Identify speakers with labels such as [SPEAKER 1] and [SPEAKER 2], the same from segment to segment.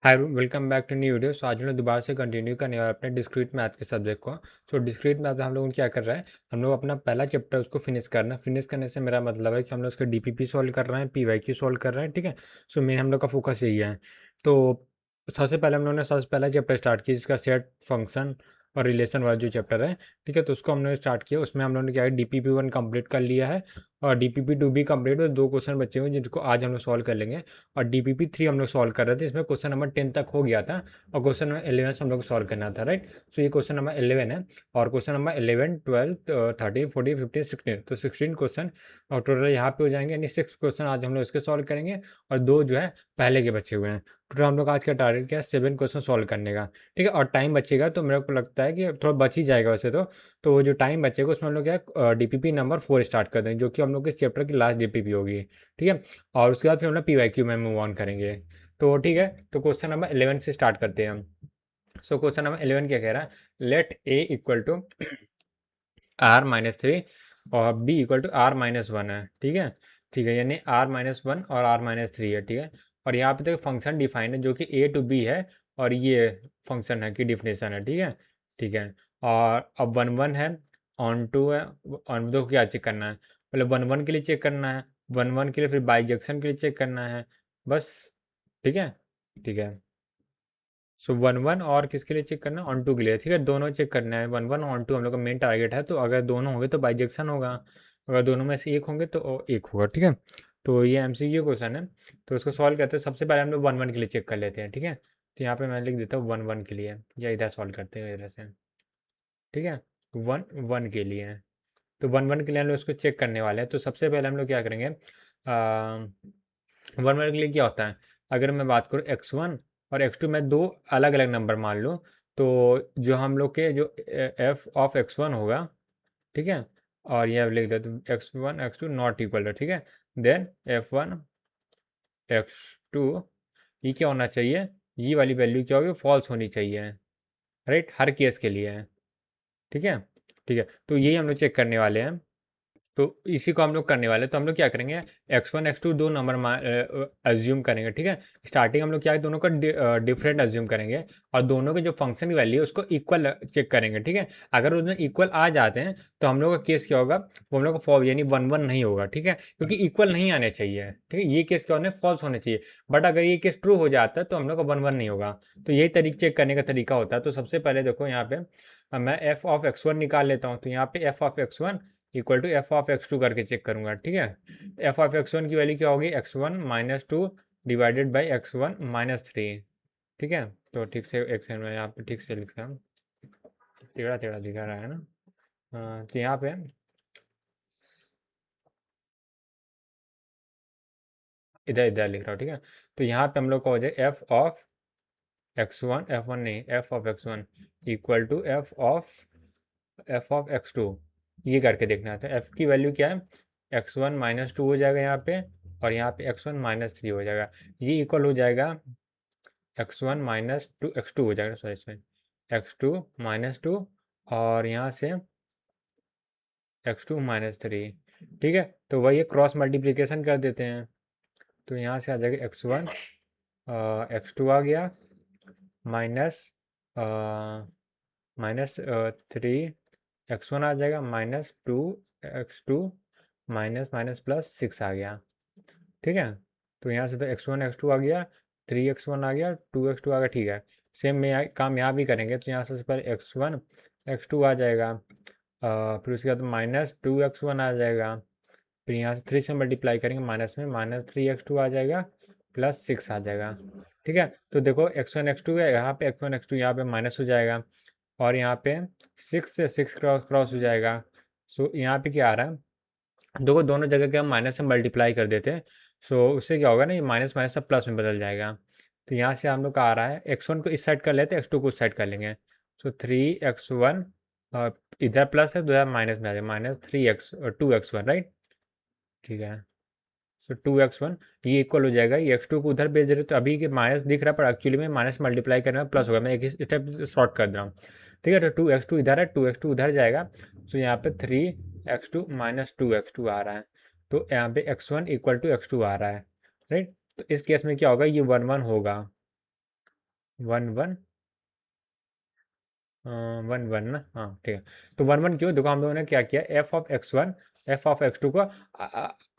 [SPEAKER 1] Hi welcome back to new video. आज हम लोग दोबारा से कंटिन्यू करने वाले अपने डिस्क्रीट मैथ के सब्जेक्ट को। डिस्क्रीट मैथ में हम लोग क्या कर रहे हैं, हम लोग अपना पहला चैप्टर उसको फिनिश करना। फिनिश करने से मेरा मतलब है कि हम लोग उसका डीपीपी सॉल्व कर रहे हैं, पीवाईक्यू सॉल्व कर रहे हैं, ठीक है। मेन हम लोग का फोकस यही है। तो सबसे पहले हम लोगों ने सबसे पहला चैप्टर स्टार्ट किया जिसका सेट फंक्शन और रिलेशन वाला जो चैप्टर है, ठीक है। तो उसको हमने स्टार्ट किया, उसमें हम लोगों ने क्या है DPP1 कंप्लीट कर लिया है और DPP2 भी कंप्लीट, और 2 क्वेश्चन बचे हुए जिनको आज हम लोग सॉल्व कर लेंगे। और DPP3 हम लोग सॉल्व कर रहे थे, इसमें क्वेश्चन नंबर 10 तक हो गया था और क्वेश्चन नंबर 11 से हम लोग सॉल्व करना था, राइट। ये क्वेश्चन नंबर 11 है और क्वेश्चन नंबर 11, 12, 13, 14, 15, 16, तो 16 क्वेश्चन और टोटल यहाँ पे हो जाएंगे, यानी 6 क्वेश्चन आज हम लोग इसके सॉल्व करेंगे और 2 जो है पहले के बचे हुए हैं। टोटल हम लोग आज का टारगेट क्या है, 7 क्वेश्चन सॉल्व करने का, ठीक है। और टाइम बचेगा तो मेरे को लगता है कि थोड़ा बच ही जाएगा वैसे तो वो जो टाइम बचेगा उसमें हम लोग क्या है DPP नंबर 4 स्टार्ट कर देंगे, जो कि हम लोग इस चैप्टर की लास्ट DPP होगी, ठीक है। और उसके बाद फिर हम लोग PYQ में मूव ऑन करेंगे। तो ठीक है, तो क्वेश्चन नंबर 11 से स्टार्ट करते हैं हम। क्वेश्चन नंबर 11 क्या कह रहा है, let A equal to R-3 और B इक्वल टू R-1 है, ठीक है। ठीक है, यानी R-1 और R-3 है, ठीक है। और यहाँ पे तो फंक्शन डिफाइन है जो कि A to B है और ये फंक्शन है की डिफिनेशन है, ठीक है। ठीक है, और अब 1-1 है, ऑन टू है, ऑन दो क्या चेक करना है, मतलब 1-1 के लिए चेक करना है, 1-1 के लिए फिर बाइजेक्शन के लिए चेक करना है, बस, ठीक है। ठीक है, 1-1 और किसके लिए चेक करना है, ऑन टू के लिए, ठीक है। दोनों चेक करना है, 1-1 ऑन टू हम लोग का मेन टारगेट है। तो अगर दोनों होंगे तो बाइजेक्शन होगा, अगर दोनों में से एक होंगे तो एक होगा, ठीक है। तो ये MCQ क्वेश्चन है, तो उसको सॉल्व करते हैं। सबसे पहले हम लोग 1-1 के लिए चेक कर लेते हैं, ठीक है। तो यहाँ पे मैं लिख देता हूँ 1-1 के लिए, या इधर सॉल्व करते हैं इधर से, ठीक है। 1-1 के लिए, तो 1-1 के लिए हम लोग उसको चेक करने वाले हैं। तो सबसे पहले हम लोग क्या करेंगे, 1-1 के लिए क्या होता है, अगर मैं बात करूँ x1 और x2 में दो अलग अलग नंबर मान लूँ, तो जो हम लोग के जो f ऑफ x1 होगा, ठीक है, और ये लिख देते x1 x2 नॉट इक्वल, ठीक है। देन f1 x2 ये क्या होना चाहिए, ये वाली वैल्यू क्या होगी, फॉल्स होनी चाहिए, राइट, हर केस के लिए है, ठीक है। ठीक है, तो यही हम लोग चेक करने वाले हैं। तो इसी को हम लोग करने वाले हैं। तो हम लोग क्या करेंगे, x1 x2 दो नंबर एज्यूम करेंगे, ठीक है। स्टार्टिंग हम लोग क्या है, दोनों का डिफरेंट एज्यूम करेंगे और दोनों के जो फंक्शन की वैल्यू है उसको इक्वल चेक करेंगे, ठीक है। अगर उसमें इक्वल आ जाते हैं तो हम लोग का केस क्या होगा, वो हम लोग का फॉल्स यानी 1-1 नहीं होगा, ठीक है, क्योंकि इक्वल नहीं आने चाहिए, ठीक है। ये केस क्या होने, फॉल्स होने चाहिए। बट अगर ये केस ट्रू हो जाता है तो हम लोग का 1-1 नहीं होगा। तो यही तरीके चेक करने का तरीका होता है। तो सबसे पहले देखो यहाँ पे मैं f ऑफ x1 निकाल लेता हूँ। तो यहाँ पे f of x1 equal to F of X two करके चेक करूंगा, ठीक है। एफ ऑफ x1 की वैल्यू क्या होगी, x1-2 डिवाइडेड बाई x1-3, ठीक है। तो ठीक से एक सेकंड में यहाँ पे ठीक से लिखता हूँ, टेढ़ा टेढ़ा लिखा रहा है ना। तो यहाँ पे इधर इधर लिख रहा हूँ, ठीक है। तो यहाँ पे हम लोग का हो जाए f ऑफ नहीं, F of x1 equal to F of x2, ये करके देखना है। तो f की वैल्यू क्या है, x1-2 हो जाएगा यहाँ पे, और यहाँ पे x1-3 हो जाएगा। ये इक्वल हो जाएगा x1-2 हो जाएगा, सॉरी सॉरी, x2-2 और यहाँ से x2-3, ठीक है। तो वही क्रॉस मल्टीप्लिकेशन कर देते हैं। तो यहाँ से आ जाएगा x1 x2 आ गया, माइनस -3 x1 आ जाएगा, -2 x2 माइनस माइनस प्लस 6 आ गया, ठीक है। तो यहाँ से तो x1 x2 आ गया, 3x1 आ गया, 2x2 आ गया, ठीक है। सेम में काम यहाँ भी करेंगे। तो यहाँ से पहले x1 x2 आ जाएगा, फिर उसके बाद -2x1 आ जाएगा, फिर यहाँ से 3 से मल्टीप्लाई करेंगे, माइनस में -3x2 आ जाएगा, +6 आ जाएगा, ठीक है। तो देखो x1 x2 है, यहाँ पे x1 x2 यहाँ पे माइनस हो जाएगा, और यहाँ पे 6 से 6 क्रॉस क्रॉस हो जाएगा। यहाँ पे क्या आ रहा है, देखो दोनों जगह के हम माइनस से मल्टीप्लाई कर देते हैं। उससे क्या होगा ना, ये माइनस माइनस सब प्लस में बदल जाएगा। तो यहाँ से हम लोग का आ रहा है, x1 को इस साइड कर लेते हैं, x2 को उस साइड कर लेंगे। 3x1 इधर प्लस है तो इधर माइनस में आ जाएगा, -2x1, राइट, ठीक है। 2x1 ये इक्वल हो जाएगा, ये x2 को उधर भेज रहे तो अभी के माइनस दिख रहा है, पर एक्चुअली में माइनस मल्टीप्लाई करने में प्लस होगा। मैं एक स्टेप शॉर्ट कर रहा हूँ, ठीक है। तो 2x2 इधर है, 2x2 उधर जाएगा। तो यहाँ पे 3x2 -2x2 आ रहा है। तो यहाँ पे x1 इक्वल टू x2 आ रहा है, राइट। तो इस केस में क्या होगा, ये 1-1 होगा, वन वन 1 1 ना, हाँ ठीक है। तो 1 1 क्यों, देखो हम लोगों ने क्या किया, f(x1) f(x2) को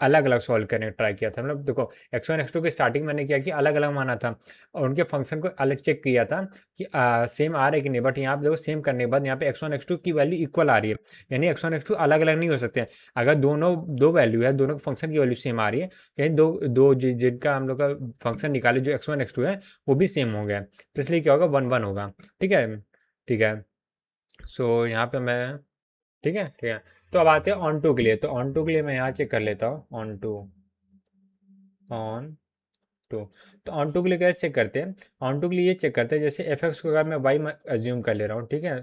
[SPEAKER 1] अलग अलग सॉल्व करने का ट्राई किया था। मतलब देखो x1 x2 की स्टार्टिंग मैंने क्या किया, अलग अलग माना था और उनके फंक्शन को अलग चेक किया था कि सेम आ रहे कि नहीं। बट यहाँ पे देखो सेम करने के बाद यहाँ पे x1 x2 की वैल्यू इक्वल आ रही है, यानी x1 x2 अलग अलग नहीं हो सकते हैं। अगर दोनों दो वैल्यू है, दोनों फंक्शन की वैल्यू सेम आ रही है, यानी दो दो जिनका हम लोग का फंक्शन निकाले जो x1 x2 है वो भी सेम हो गया, तो इसलिए क्या होगा, 1 1 होगा। ठीक है, ठीक है। सो यहाँ पे मैं, ठीक है, ठीक है। तो अब आते हैं ऑन टू के लिए। तो ऑन टू के लिए मैं यहाँ चेक कर लेता हूँ, ऑन टू, ऑन टू। तो ऑन टू के लिए कैसे चेक करते हैं, ऑन टू के लिए ये चेक करते हैं, जैसे एफ एक्स को अगर मैं वाई एज्यूम कर ले रहा हूँ, ठीक है,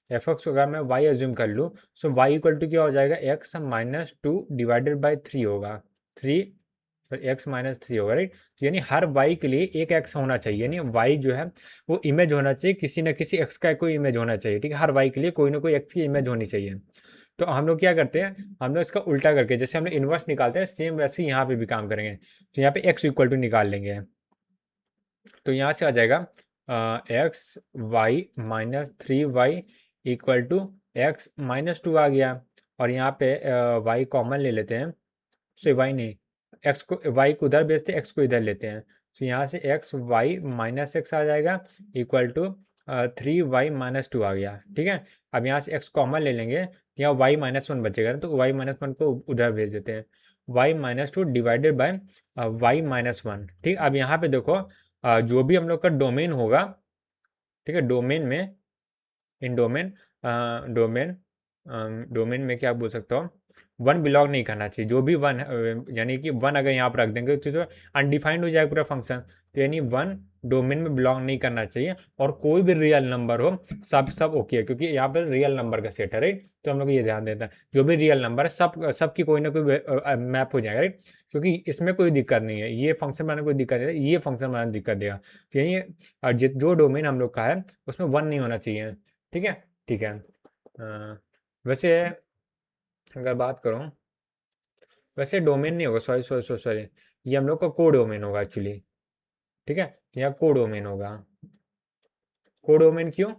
[SPEAKER 1] एफ एक्स को अगर मैं वाई एज्यूम कर लूँ, सो वाई इक्वल टू क्या हो जाएगा, x-2 डिवाइडेड बाई 3 होगा, 3, फिर x-3 होगा, राइट। तो यानी हर y के लिए एक x होना चाहिए, यानी y जो है वो इमेज होना चाहिए, किसी न किसी x का कोई इमेज होना चाहिए, ठीक है, हर y के लिए कोई ना कोई x की इमेज होनी चाहिए। तो हम लोग क्या करते हैं, हम लोग इसका उल्टा करके, जैसे हम लोग इन्वर्स निकालते हैं, सेम वैसे ही यहाँ पे भी काम करेंगे। तो यहाँ पे x इक्वल टू निकाल लेंगे, तो यहाँ से आ जाएगा x(y-3y) इक्वल टू x-2 आ गया। और यहाँ पे y कॉमन ले लेते हैं, सो y नहीं, x को, y को उधर भेजते हैं, x को इधर लेते हैं, तो यहाँ से x(y-x) आ जाएगा इक्वल टू 3y-2 आ गया। ठीक है, अब यहाँ से x कॉमन ले लेंगे, यहाँ y-1 बचेगा, तो y-1 को उधर भेज देते हैं, y-2 डिवाइडेड बाय y-1। ठीक, अब यहाँ पे देखो जो भी हम लोग का डोमेन होगा, ठीक है, डोमेन में, इन डोमेन, डोमेन, डोमेन में क्या बोल सकता हूँ, वन बिलोंग नहीं करना चाहिए, जो भी वन, यानी कि वन अगर यहाँ पर रख देंगे तो अनडिफाइंड हो जाएगा पूरा फंक्शन, तो यानी वन डोमेन में बिलोंग नहीं करना चाहिए, और कोई भी रियल नंबर हो, सब ओके है, क्योंकि यहाँ पर रियल नंबर का सेट है, राइट। तो हम लोग ये ध्यान देते हैं, जो भी रियल नंबर है सब की कोई ना कोई मैप हो जाएगा, राइट, क्योंकि इसमें कोई दिक्कत नहीं है, ये फंक्शन बनाने कोई दिक्कत नहीं है, ये फंक्शन बनाने दिक्कत देगा। तो यानी जो डोमेन हम लोग का है उसमें वन नहीं होना चाहिए। ठीक है, ठीक है। वैसे अगर बात करूँ, वैसे डोमेन नहीं होगा, सॉरी सॉरी सॉरी सॉरी, ये हम लोग का को डोमेन होगा एक्चुअली। ठीक है, यहाँ को डोमेन होगा, को डोमेन क्यों,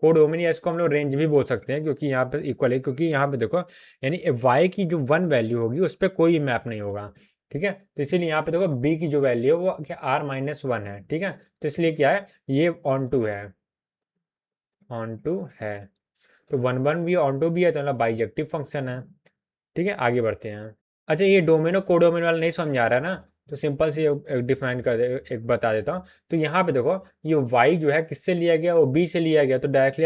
[SPEAKER 1] को डोमेन, या इसको हम लोग रेंज भी बोल सकते हैं, क्योंकि यहाँ पे इक्वल है, क्योंकि यहाँ पे देखो यानी वाई की जो वन वैल्यू होगी उस पर कोई मैप नहीं होगा। ठीक है, तो इसीलिए यहाँ पे देखो बी की जो वैल्यू है वो क्या r-1 है। ठीक है, तो इसलिए क्या है, ये ऑन टू है, ऑन टू है, तो 1 1 भी ऑन टू भी है, तो मतलब बाइजेक्टिव फंक्शन है। ठीक है, आगे बढ़ते हैं। अच्छा, ये डोमेन और कोडोमेन वाला नहीं समझ आ रहा है ना, तो सिंपल से डिफाइन कर दे, एक बता देता हूँ। तो यहाँ पे देखो ये y जो है किससे लिया गया, वो b से लिया गया, तो directly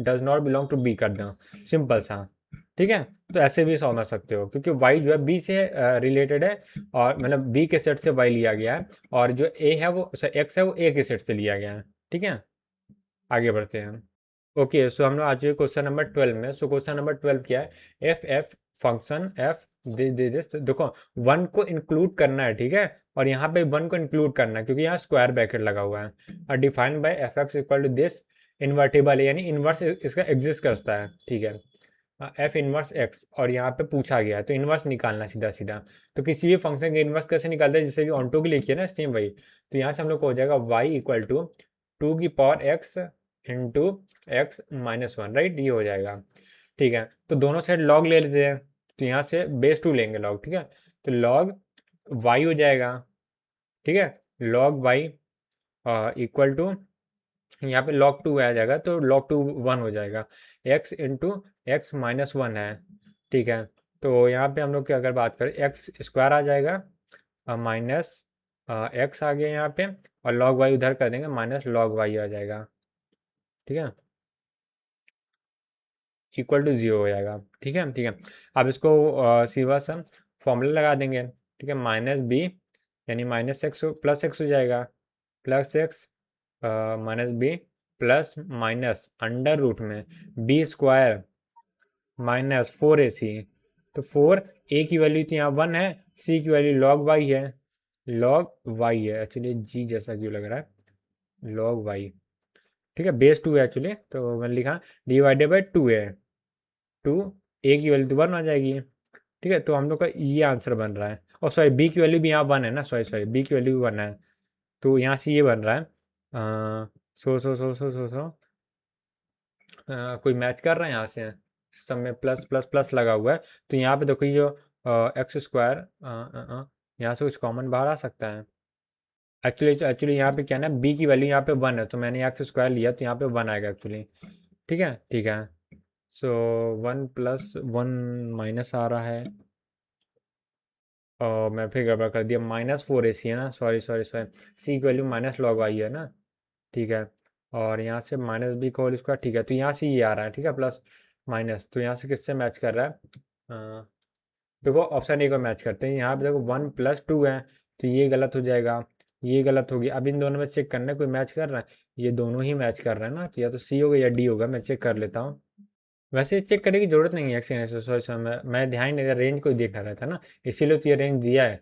[SPEAKER 1] does not belong to b कर दो, सिंपल सा। ठीक है, तो ऐसे भी समझ सकते हो, क्योंकि y जो है b से रिलेटेड है, और मतलब b के सेट से y लिया गया है, और जो a है वो x है वो a के सेट से लिया गया है। ठीक है, आगे बढ़ते हैं। ओके, सो हम लोग आ चुके क्वेश्चन नंबर 12 में। सो क्वेश्चन नंबर 12 क्या है, एफ फंक्शन एफ दिस देखो, वन को इंक्लूड करना है, ठीक है, और यहाँ पे वन को इंक्लूड करना है, क्योंकि यहाँ स्क्वायर ब्रैकेट लगा हुआ है, और defined by F X equal to this invertible है, यानी इन्वर्स इसका एग्जिस्ट करता है। ठीक है, एफ इनवर्स एक्स, और यहाँ पे पूछा गया है तो इनवर्स निकालना सीधा सीधा। तो किसी भी फंक्शन के इनवर्स कैसे निकालते हैं, जैसे भी ऑन टू के लिए किया ना, सेम वही। तो यहाँ से हम लोग को हो जाएगा वाई इक्वल टू 2 की power x into x-1, right, ये हो जाएगा। ठीक है, तो दोनों साइड लॉग ले लेते हैं, तो यहाँ से बेस 2 लेंगे लॉग, ठीक है, तो लॉग y हो जाएगा। ठीक है, लॉग y इक्वल टू, यहाँ पे log 2 आ जाएगा, तो log 2 1 हो जाएगा, x इंटू x-1 है। ठीक है, तो यहाँ पे हम लोग की अगर बात करें, एक्स स्क्वायर आ जाएगा, माइनस एक्स आ गया यहाँ पे, और log y उधर कर देंगे, माइनस log y आ जाएगा। ठीक है, इक्वल टू 0 हो जाएगा। ठीक है, ठीक है। अब इसको सीधा सा फॉर्मूला लगा देंगे, ठीक है, माइनस बी, यानी माइनस एक्स प्लस एक्स हो जाएगा, plus X minus B, plus minus under root में बी स्क्वायर माइनस 4ac, तो 4a की वैल्यू तो यहाँ 1 है, c की वैल्यू log y है, log y है, एक्चुअली g जैसा क्यों लग रहा है, log y। ठीक है, बेस 2 है एक्चुअली, तो मैंने लिखा डिवाइडेड बाई 2 है, 2 a की वैल्यू तो 1 आ जाएगी, ठीक है, तो हम लोग का ये आंसर बन रहा है। और सॉरी बी की वैल्यू भी यहाँ 1 है ना, सॉरी बी की वैल्यू भी 1 है, तो यहाँ से ये बन रहा है। सो कोई मैच कर रहा है यहाँ से, सब में प्लस प्लस प्लस लगा हुआ है, तो यहाँ पे देखो ये जो एक्स स्क्वायर यहाँ से कुछ कॉमन बाहर आ सकता है। एक्चुअली यहाँ पे क्या ना, बी की वैल्यू यहाँ पे 1 है, तो मैंने एक्स स्क्वायर लिया तो यहाँ पे 1 आएगा एक्चुअली। ठीक है ठीक है। सो 1 + 1 माइनस आ रहा है, और मैं फिर गड़बड़ कर दिया, -4ac है ना, सॉरी सी की वैल्यू माइनस लॉग आई है ना। ठीक है, और यहाँ से माइनस बी का होल स्क्वायर, ठीक है, तो यहाँ से ये आ रहा है, ठीक है, प्लस माइनस, तो यहाँ से किससे मैच कर रहा है? देखो ऑप्शन ए को मैच करते हैं, यहाँ पे देखो 1 + 2 है, तो ये गलत हो जाएगा, ये गलत हो गया। अब इन दोनों में चेक करना है कोई मैच कर रहा है, ये दोनों ही मैच कर रहे हैं ना, तो या तो सी होगा या डी होगा, मैं चेक कर लेता हूँ। वैसे चेक करने की जरूरत नहीं है, सॉरी मैं ध्यान नहीं दिया, रेंज को ही देखना रहता है ना, इसीलिए तो ये रेंज दिया है।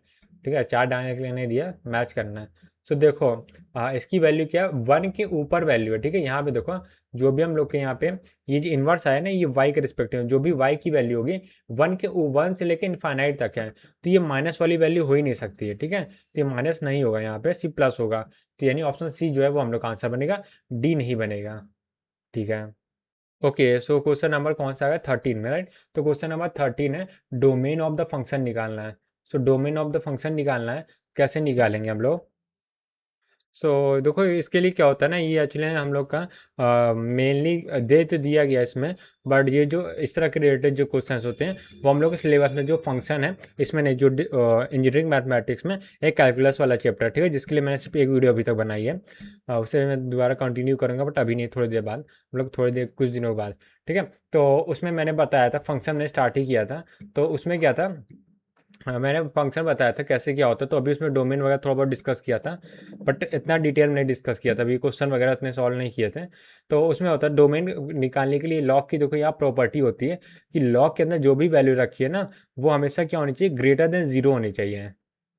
[SPEAKER 1] ठीक है, 4 डालने के लिए नहीं दिया, मैच करना है। तो देखो इसकी वैल्यू क्या है, 1 के ऊपर वैल्यू है। ठीक है, यहाँ पे देखो जो भी हम लोग के यहाँ पे ये जो इन्वर्स आया ना, ये y के रिस्पेक्टिव जो भी y की वैल्यू होगी 1 से लेकर इन्फाइनाइट तक है, तो ये माइनस वाली वैल्यू हो ही नहीं सकती है। ठीक है, तो ये माइनस नहीं होगा, यहाँ पे सी प्लस होगा, तो यानी ऑप्शन सी जो है वो हम लोग का आंसर बनेगा, डी नहीं बनेगा। ठीक है, ओके, सो क्वेश्चन नंबर कौन सा है? 13 में, राइट। तो क्वेश्चन नंबर 13 है, डोमेन ऑफ द फंक्शन निकालना है। So domain of the function निकालना है, कैसे निकालेंगे हम लोग? देखो इसके लिए क्या होता है ना, ये एक्चुअली हम लोग का मेनली दे तो दिया गया इसमें, बट ये जो इस तरह के रिलेटेड जो क्वेश्चंस होते हैं वो हम लोग के सिलेबस में जो फंक्शन है इसमें नहीं, जो इंजीनियरिंग मैथमेटिक्स में एक कैलकुलस वाला चैप्टर, ठीक है, जिसके लिए मैंने सिर्फ एक वीडियो अभी तक बनाई है, उसे मैं दोबारा कंटिन्यू करूँगा, बट अभी नहीं, थोड़ी देर बाद, मतलब थोड़ी देर कुछ दिनों बाद। ठीक है, तो उसमें मैंने बताया था, फंक्शन मैंने स्टार्ट ही किया था, तो उसमें क्या था, हाँ, मैंने फंक्शन बताया था कैसे क्या होता है, तो अभी उसमें डोमेन वगैरह थोड़ा बहुत डिस्कस किया था, बट इतना डिटेल में नहीं डिस्कस किया था, अभी क्वेश्चन वगैरह इतने सॉल्व नहीं किए थे। तो उसमें होता है डोमेन निकालने के लिए लॉग की देखो यहाँ प्रॉपर्टी होती है कि लॉग के अंदर जो भी वैल्यू रखी है ना, वो हमेशा क्या होनी चाहिए, >0 होनी चाहिए।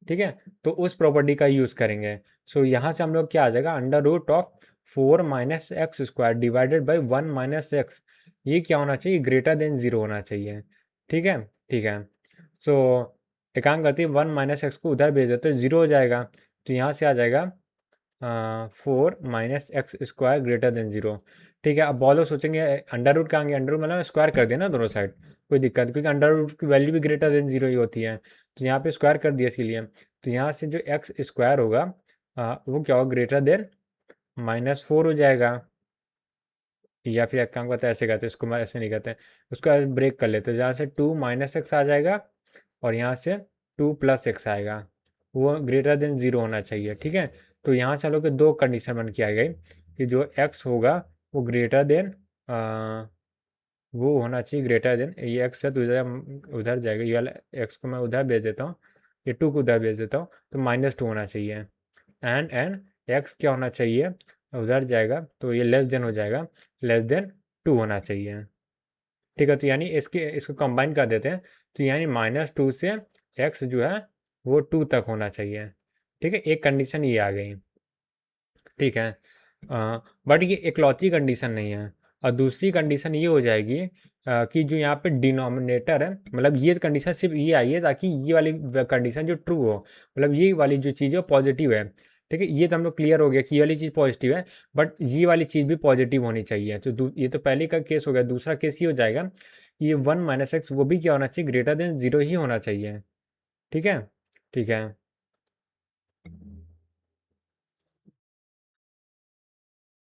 [SPEAKER 1] ठीक है, तो उस प्रॉपर्टी का यूज़ करेंगे। यहाँ से हम लोग क्या आ जाएगा, √4 - x² डिवाइडेड बाई 1 - x, ये क्या होना चाहिए, >0 होना चाहिए। ठीक है ठीक है। सो एक काम करते हैं, 1 - x को उधर भेज देते, 0 हो जाएगा, तो यहाँ से आ जाएगा 4 - x² > 0। ठीक है, अब बहुत लोग सोचेंगे अंडर रूट कहाँ गया, अंडर रूट मतलब स्क्वायर कर दिया ना दोनों साइड, कोई दिक्कत, क्योंकि अंडर रूट की वैल्यू भी >0 ही होती है, तो यहाँ पे स्क्वायर कर दिया इसीलिए, तो यहाँ से जो x² होगा वो क्या होगा, >−4 हो जाएगा, या फिर एक काम करते हैं ऐसे कहते हैं इसको, मैं ऐसे नहीं कहते हैं, उसको ब्रेक कर लेते हैं, जहाँ से 2 - x आ जाएगा और यहाँ से 2 + x आएगा, वो >0 होना चाहिए। ठीक है, तो यहाँ से हम लोग के दो कंडीशन बन के आ गई कि जो x होगा वो ग्रेटर देन वो होना चाहिए, ग्रेटर देन ये x है तो उधर जाएगा, ये वाला x को मैं उधर भेज देता हूँ, ये 2 को उधर भेज देता हूँ, तो -2 होना चाहिए, एंड x क्या होना चाहिए, उधर जाएगा तो ये लेस देन हो जाएगा, <<2 होना चाहिए। ठीक है, तो यानी इसको कंबाइन कर देते हैं, तो यानी -2 से x जो है वो 2 तक होना चाहिए। ठीक है, एक कंडीशन ये आ गई। ठीक है, बट ये इकलौती कंडीशन नहीं है, और दूसरी कंडीशन ये हो जाएगी कि जो यहाँ पे डिनोमिनेटर है, मतलब ये कंडीशन सिर्फ ये आई है ताकि ये वाली कंडीशन जो ट्रू हो, मतलब ये वाली जो चीज़ है वो पॉजिटिव है। ठीक है, ये तो हम लोग क्लियर हो गया कि ये वाली चीज़ पॉजिटिव है, बट ये वाली चीज़ भी पॉजिटिव होनी चाहिए, तो ये तो पहले का केस हो गया, दूसरा केस ये हो जाएगा, ये 1 - x वो भी क्या होना चाहिए, >0 ही होना चाहिए। ठीक है ठीक है।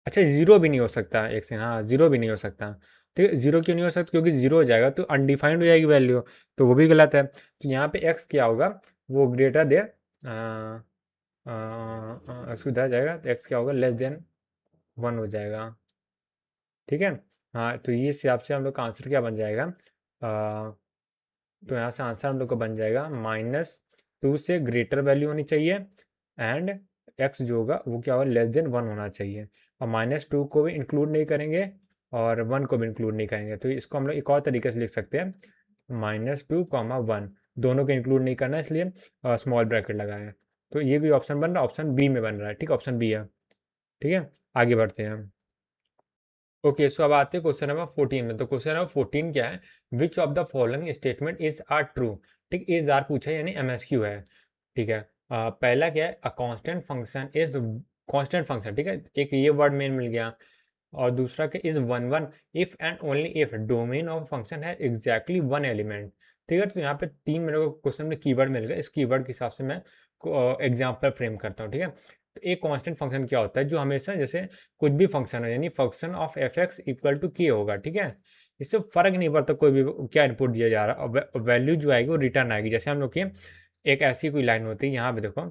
[SPEAKER 1] अच्छा, जीरो भी नहीं हो सकता, एक सेकंड, हाँ जीरो भी नहीं हो सकता। ठीक है, जीरो क्यों नहीं हो सकता, क्योंकि जीरो हो जाएगा तो अनडिफाइंड हो जाएगी वैल्यू, तो वो भी गलत है, तो यहाँ पे एक्स क्या होगा, वो ग्रेटर देन एक्स उधर जाएगा, तो एक्स क्या होगा, <<1 हो जाएगा। ठीक है, हाँ, तो ये हिसाब से हम लोग का आंसर क्या बन जाएगा, तो यहाँ से आंसर हम लोग को बन जाएगा -2 से ग्रेटर वैल्यू होनी चाहिए, एंड एक्स जो होगा वो क्या होगा, <<1 होना चाहिए, और -2 को भी इंक्लूड नहीं करेंगे और 1 को भी इंक्लूड नहीं करेंगे, तो इसको हम लोग एक और तरीके से लिख सकते हैं, -2, 1 दोनों को इंक्लूड नहीं करना, इसलिए स्मॉल ब्रैकेट लगाए, तो ये भी ऑप्शन बन रहा है, ऑप्शन बी में बन रहा है। ठीक, ऑप्शन बी है। ठीक है, आगे बढ़ते हैं हम। ओके, सो अब आते हैं क्वेश्चन नंबर 14 में। तो क्वेश्चन नंबर 14 क्या है, which of the following statement is are true. ठीक, इज आर पूछा है यानी एमएसक्यू है। ठीक है, पहला क्या है, a constant function is, constant function, ठीक है, एक ये वर्ड मेन मिल गया। और दूसरा क्या, is one one if and only if domain of function है एग्जैक्टली वन एलिमेंट। ठीक है, तो यहाँ पे तीन मेरे को क्वेश्चन में कीवर्ड मिल गया, इस कीवर्ड के हिसाब से मैं एग्जाम्पल फ्रेम करता हूँ। ठीक है, तो एक कांस्टेंट फंक्शन क्या होता है, जो हमेशा जैसे कुछ भी फंक्शन हो, यानी function of F X equal to के होगा। ठीक है, इससे फर्क नहीं पड़ता कोई भी क्या इनपुट दिया जा रहा है, वैल्यू जो आएगी वो रिटर्न आएगी। जैसे हम लोग की एक ऐसी कोई लाइन होती है, यहाँ पे देखो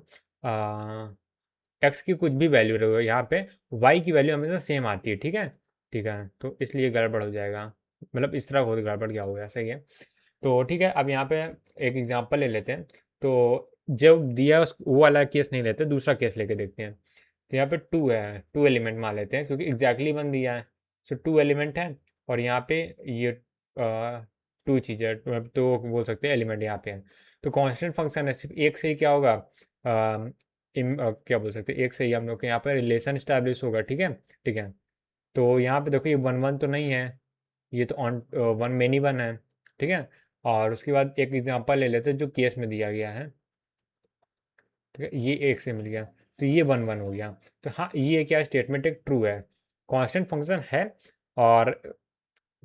[SPEAKER 1] एक्स की कुछ भी वैल्यू रहे, यहाँ पे वाई की वैल्यू हमेशा सेम आती है। ठीक है, ठीक है, तो इसलिए गड़बड़ हो जाएगा, मतलब इस तरह हो गड़बड़ क्या हो गया, सही है। तो ठीक है, अब यहाँ पे एक एग्जांपल ले लेते हैं। तो जब दिया वो वाला केस नहीं लेते, दूसरा केस लेके देखते हैं। तो यहाँ पे टू है, टू एलिमेंट मान लेते हैं क्योंकि एग्जैक्टली वन दिया है। सो टू एलिमेंट है, और यहाँ पे ये टू चीज़ें, तो बोल सकते हैं एलिमेंट यहाँ पे है। तो कांस्टेंट फंक्शन है, सिर्फ एक से ही क्या होगा, क्या बोल सकते हैं, एक से ही हम लोग के यहाँ पर रिलेशन स्टैब्लिश होगा। ठीक है, ठीक है, तो यहाँ पे देखो ये वन वन तो नहीं है, ये तो ऑन वन मेनी वन है। ठीक है, और उसके बाद एक एग्जांपल ले लेते हैं जो केस में दिया गया है। ठीक है, ये एक से मिल गया, तो ये वन वन हो गया। तो हाँ, ये क्या स्टेटमेंट एक ट्रू है, कांस्टेंट फंक्शन है और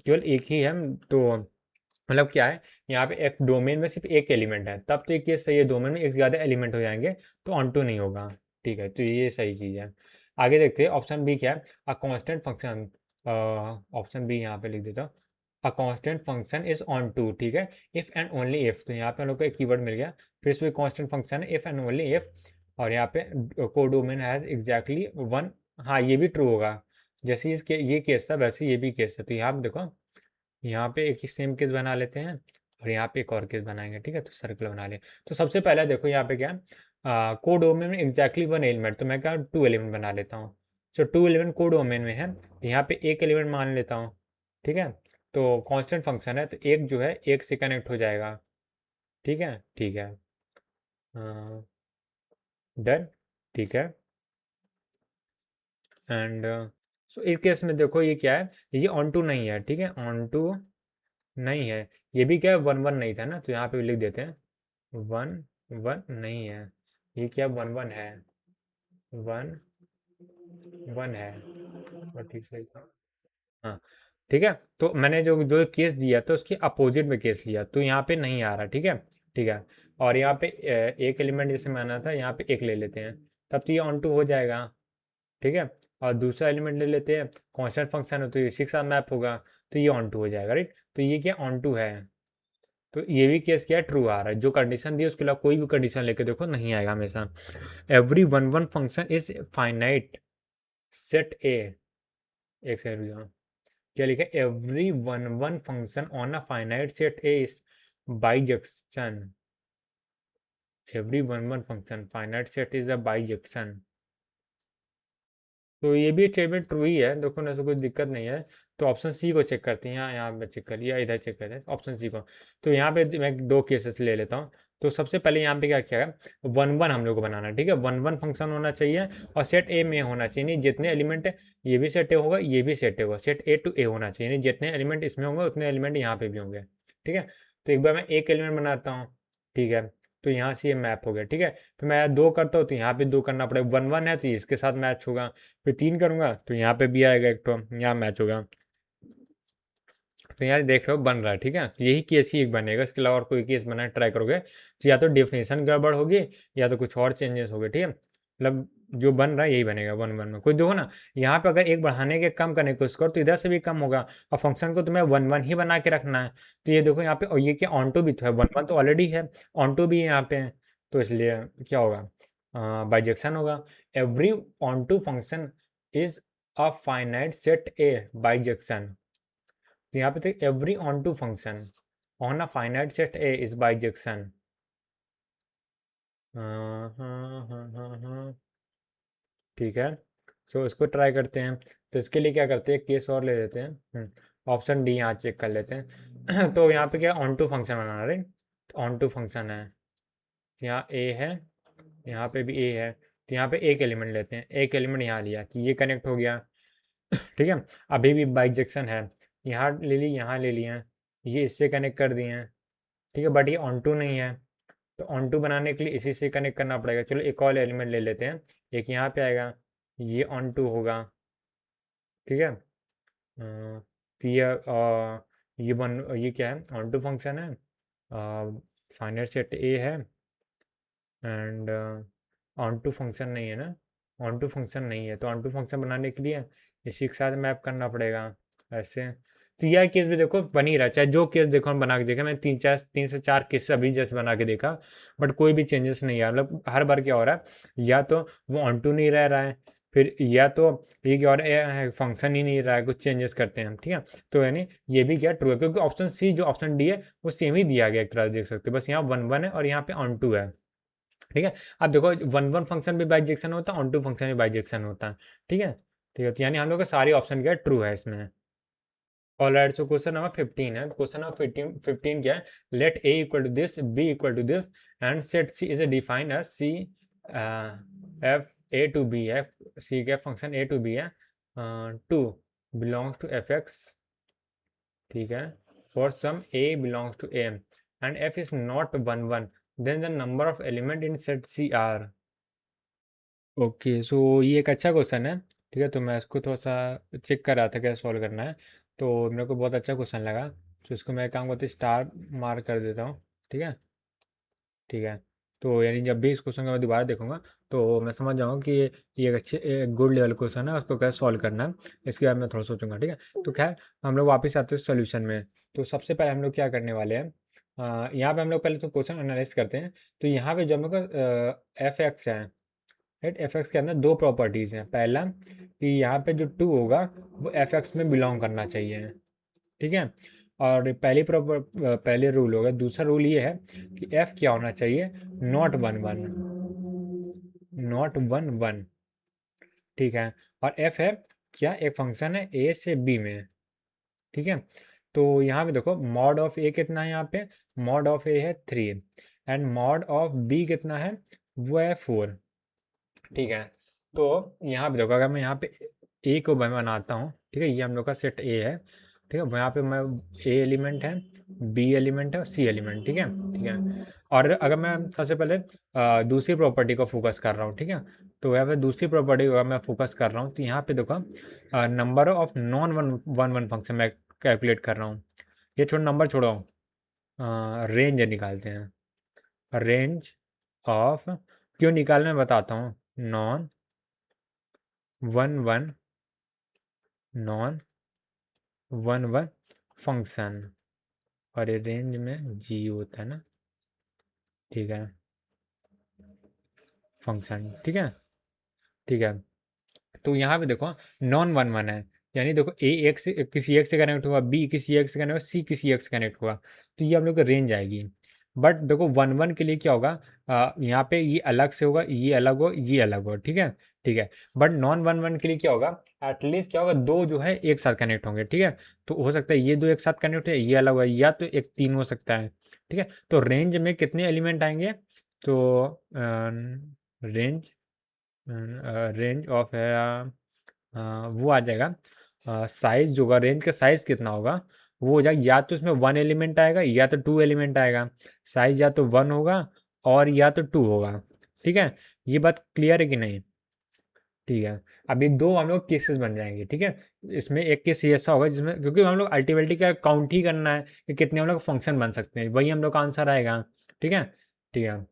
[SPEAKER 1] केवल एक ही है। तो मतलब क्या है, यहाँ पे एक डोमेन में सिर्फ एक एलिमेंट है, तब तो ये केस सही है, डोमेन में एक से ज़्यादा एलिमेंट हो जाएंगे तो ऑन टू नहीं होगा। ठीक है, तो ये सही चीज़ है। आगे देखते हैं ऑप्शन बी क्या है, a constant function, option B यहाँ पे लिख देता हूँ, a constant function is onto. ठीक है, इफ एंड ओनली इफ, तो यहाँ पे हम लोग को एक कीवर्ड मिल गया, फिर से कांस्टेंट फंक्शन है, इफ एंड ओनली इफ, और यहाँ पे कोडोमेन हैज एग्जैक्टली वन। हाँ, ये भी ट्रू होगा, जैसे इसके ये केस था वैसे ये भी केस है। तो यहाँ पे देखो, यहाँ पे एक ही सेम केस बना लेते हैं, और यहाँ पे एक और केस बनाएंगे। ठीक है, तो सर्कल बना ले। तो सबसे पहले देखो यहाँ पे क्या है, कोडोमेन में एग्जैक्टली वन एलिमेंट, तो मैं क्या टू एलिमेंट बना लेता हूँ। सो टू एलिमेंट कोडोमेन में है, यहाँ पे एक एलिमेंट मान लेता हूँ। ठीक है, तो कांस्टेंट फंक्शन है, तो एक जो है एक से कनेक्ट हो जाएगा। ठीक है, ठीक है, डन, ठीक है। एंड सो इस केस में देखो ये क्या है, ये ऑन टू नहीं है। ठीक है, ऑन टू नहीं है, ये भी क्या है, वन वन नहीं था ना, तो यहाँ पे लिख देते हैं वन वन नहीं है। ये क्या वन वन है, वन वन है, और ठीक से, हाँ, ठीक है। तो मैंने जो जो केस दिया था उसके अपोजिट में केस लिया, तो यहाँ पे नहीं आ रहा। ठीक है, ठीक है, और यहाँ पे एक एलिमेंट जैसे माना था, यहाँ पे एक ले लेते हैं, तब तो ये ऑन टू हो जाएगा। ठीक है, और दूसरा एलिमेंट ले लेते हैं, कांस्टेंट फंक्शन है तो ये सिक्स मैप होगा, तो ये ऑन टू हो जाएगा, राइट। तो ये क्या ऑन टू है, तो ये भी केस क्या है, ट्रू आ रहा है। जो कंडीशन दी है उसके अलावा कोई भी कंडीशन लेके देखो नहीं आएगा हमेशा। Every one one function is finite set ए, एक सेकंड रुक जाओ, क्या लिखा है, every one one function on a finite set A is bijection. Every one one function finite set is a bijection, तो ये भी स्टेटमेंट ट्रू ही है, देखो ना, ऐसा कोई दिक्कत नहीं है। तो ऑप्शन सी को चेक करते हैं, यहाँ यहाँ पे चेक कर लिया, इधर चेक करते हैं ऑप्शन सी को। तो यहाँ पे मैं दो केसेस ले लेता हूँ। तो सबसे पहले यहाँ पे क्या किया है, वन वन हम लोग को बनाना है। ठीक है, वन वन फंक्शन होना चाहिए और सेट ए में होना चाहिए, नहीं जितने एलिमेंट है ये भी सेट ए होगा, ये भी सेट ए होगा, सेट ए टू ए होना चाहिए, नहीं जितने एलिमेंट इसमें होंगे उतने एलिमेंट यहाँ पे भी होंगे। ठीक है, तो एक बार मैं एक एलिमेंट बनाता हूँ। ठीक है, तो यहाँ से ये मैप हो गया। ठीक है, फिर मैं दो करता हूँ तो यहाँ पे दो करना पड़ेगा, वन वन है तो इसके साथ मैच होगा। फिर तीन करूंगा तो यहाँ पे भी आएगा एक, तो यहाँ मैच होगा। तो यहाँ देख रहे हो बन रहा है। ठीक है, तो यही केस ही एक बनेगा, इसके अलावा और कोई केस बनाना ट्राई करोगे तो या तो डेफिनेशन गड़बड़ होगी या तो कुछ और चेंजेस हो गए। ठीक है, मतलब जो बन रहा है यही बनेगा वन वन में। कोई देखो ना, यहाँ पे अगर एक बढ़ाने के कम करने की कोशिश करो तो इधर से भी कम होगा, और फंक्शन को तुम्हें वन वन ही बना के रखना है। तो ये देखो यहाँ पे, और ये क्या ऑन टू भी तो है, वन वन तो ऑलरेडी है, ऑन टू भी यहाँ पे है, तो इसलिए क्या होगा, बाइजेक्शन होगा। Every onto function is a finite set a bijection. तो यहाँ पे थे every onto function on a finite set A is bijection. हाँ हाँ हाँ हाँ हाँ, ठीक है। सो इसको ट्राई करते हैं। तो इसके लिए क्या करते हैं, केस और ले लेते हैं। ऑप्शन डी यहाँ चेक कर लेते हैं। तो यहाँ पे क्या ऑन टू फंक्शन बनाना, राइट। तो ऑन टू फंक्शन है, तो यहाँ ए है, यहाँ पे भी ए है, तो यहाँ पे एक एलिमेंट लेते हैं, एक एलिमेंट यहाँ लिया तो ये कनेक्ट हो गया। ठीक है, अभी भी बाइजेक्शन है, यहाँ ले ली, यहाँ ले लिए हैं, ये इससे कनेक्ट कर दिए हैं, ठीक है, बट ये ऑन टू नहीं है, तो ऑन टू बनाने के लिए इसी से कनेक्ट करना पड़ेगा। चलो एक और एलिमेंट ले लेते हैं, एक यहाँ पे आएगा, ये ऑन टू होगा, ठीक है। तो ये वन, ये क्या है, ऑन टू फंक्शन है, फाइनाइट सेट ए है, एंड ऑन टू फंक्शन नहीं है ना, ऑन टू फंक्शन नहीं है, तो ऑन टू फंक्शन बनाने के लिए इसी के साथ मैप करना पड़ेगा ऐसे। तो यह केस भी देखो बन ही रहा है, चाहे जो केस देखो हम बना के देखा, मैं तीन से चार केस अभी जस्ट बना के देखा, बट कोई भी चेंजेस नहीं है, मतलब हर बार क्या हो रहा है, या तो वो ऑन टू नहीं रह रहा है, फिर या तो ये क्या हो रहा है, फंक्शन ही नहीं रहा है, कुछ चेंजेस करते हैं हम, ठीक है। तो यानी ये भी क्या ट्रू है, क्योंकि ऑप्शन सी जो ऑप्शन डी है वो सेम ही दिया गया एक तरह से देख सकते हो, बस यहाँ वन वन है और यहाँ पे ऑन टू है, ठीक है। अब देखो वन वन फंक्शन भी बाइजेक्शन होता है, ऑन टू फंक्शन भी बाइजेक्शन होता है, ठीक है, ठीक है। तो यानी हम लोग का सारे ऑप्शन क्या है, ट्रू है इसमें। All right, so question number 15 है, क्वेश्चन नंबर 15 क्या है, let A equal to this, B equal to this, and set C is defined as C F A to B, F C का function A to B है, to belongs to F X, ठीक है, for some A belongs to M and F is not one one, then the number of element in set C R. Okay, so ये एक अच्छा question है, ठीक है। तो मैं इसको थोड़ा सा चेक कर रहा था कैसे सॉल्व करना है, तो मेरे को बहुत अच्छा क्वेश्चन लगा, तो इसको मैं काम करते स्टार मार्क कर देता हूँ, ठीक है, ठीक है। तो यानी जब भी इस क्वेश्चन को मैं दोबारा देखूंगा तो मैं समझ जाऊँगा कि ये एक अच्छे एक गुड लेवल क्वेश्चन है, उसको कैसे सॉल्व करना है इसके बारे में थोड़ा सोचूंगा, ठीक है। तो खैर हम लोग वापस आते हैं सोल्यूशन में। तो सबसे पहले हम लोग क्या करने वाले हैं, यहाँ पे हम लोग पहले तो क्वेश्चन एनालाइज करते हैं। तो यहाँ पे जो हम लोग का एफ एक्स है, राइट, एफ एक्स के अंदर दो प्रॉपर्टीज़ हैं। पहला कि यहाँ पे जो टू होगा वो एफ एक्स में बिलोंग करना चाहिए, ठीक है, और पहले रूल होगा। दूसरा रूल ये है कि एफ क्या होना चाहिए, not one one, not one one, ठीक है। और एफ है क्या, एक फंक्शन है ए से बी में, ठीक है। तो यहाँ पे देखो मॉड ऑफ ए कितना है, यहाँ पे मॉड ऑफ ए है 3 एंड मॉड ऑफ बी कितना है, वो है 4, ठीक है। तो यहाँ पे देखो अगर मैं यहाँ पे ए को बनाता हूँ, ठीक है, ये हम लोग का सेट ए है, ठीक है, यहाँ पे मैं ए एलिमेंट है, बी एलिमेंट है और सी एलिमेंट, ठीक है, ठीक है। और अगर मैं सबसे पहले दूसरी प्रॉपर्टी को फोकस कर रहा हूँ, ठीक है, तो यहाँ पे दूसरी प्रॉपर्टी को अगर मैं फोकस कर रहा हूँ, तो यहाँ पे देखो number of non one one one function मैं कैलकुलेट कर रहा हूँ। ये छोड़ो, नंबर छोड़ो, रेंज निकालते हैं, रेंज ऑफ, क्यों निकालना मैं बताता हूँ, non one one, non one one function, और ये रेंज में जी होता है ना, ठीक है, फंक्शन, ठीक है, ठीक है। तो यहाँ पे देखो नॉन वन वन है, यानी देखो ए एक से किसी एक से कनेक्ट हुआ, बी किसी एक से कनेक्ट हुआ, सी किसी एक से कनेक्ट हुआ, तो ये हम लोग का रेंज आएगी। बट देखो वन वन के लिए क्या होगा, यहाँ पे ये अलग से होगा, ये अलग हो, ये अलग हो, ठीक है, ठीक है। बट नॉन वन वन के लिए क्या होगा, एटलीस्ट क्या होगा, दो जो है एक साथ कनेक्ट होंगे, ठीक है। तो हो सकता है ये दो एक साथ कनेक्ट है, ये अलग है, या तो एक तीन हो सकता है, ठीक है। तो रेंज में कितने एलिमेंट आएंगे, तो रेंज, रेंज ऑफ है, वो आ जाएगा, साइज जो होगा, रेंज का साइज कितना होगा, वो हो जाएगा, या तो इसमें वन एलिमेंट आएगा या तो टू एलिमेंट आएगा, साइज या तो वन होगा और या तो टू होगा, ठीक है। ये बात क्लियर है कि नहीं, ठीक है। अभी दो हम लोग केसेस बन जाएंगे, ठीक है। इसमें एक केस ऐसा होगा जिसमें, क्योंकि हम लोग अल्टीमेटली क्या काउंट ही करना है कि कितने हम लोग फंक्शन बन सकते हैं, वही हम लोग का आंसर आएगा, ठीक है, ठीक है।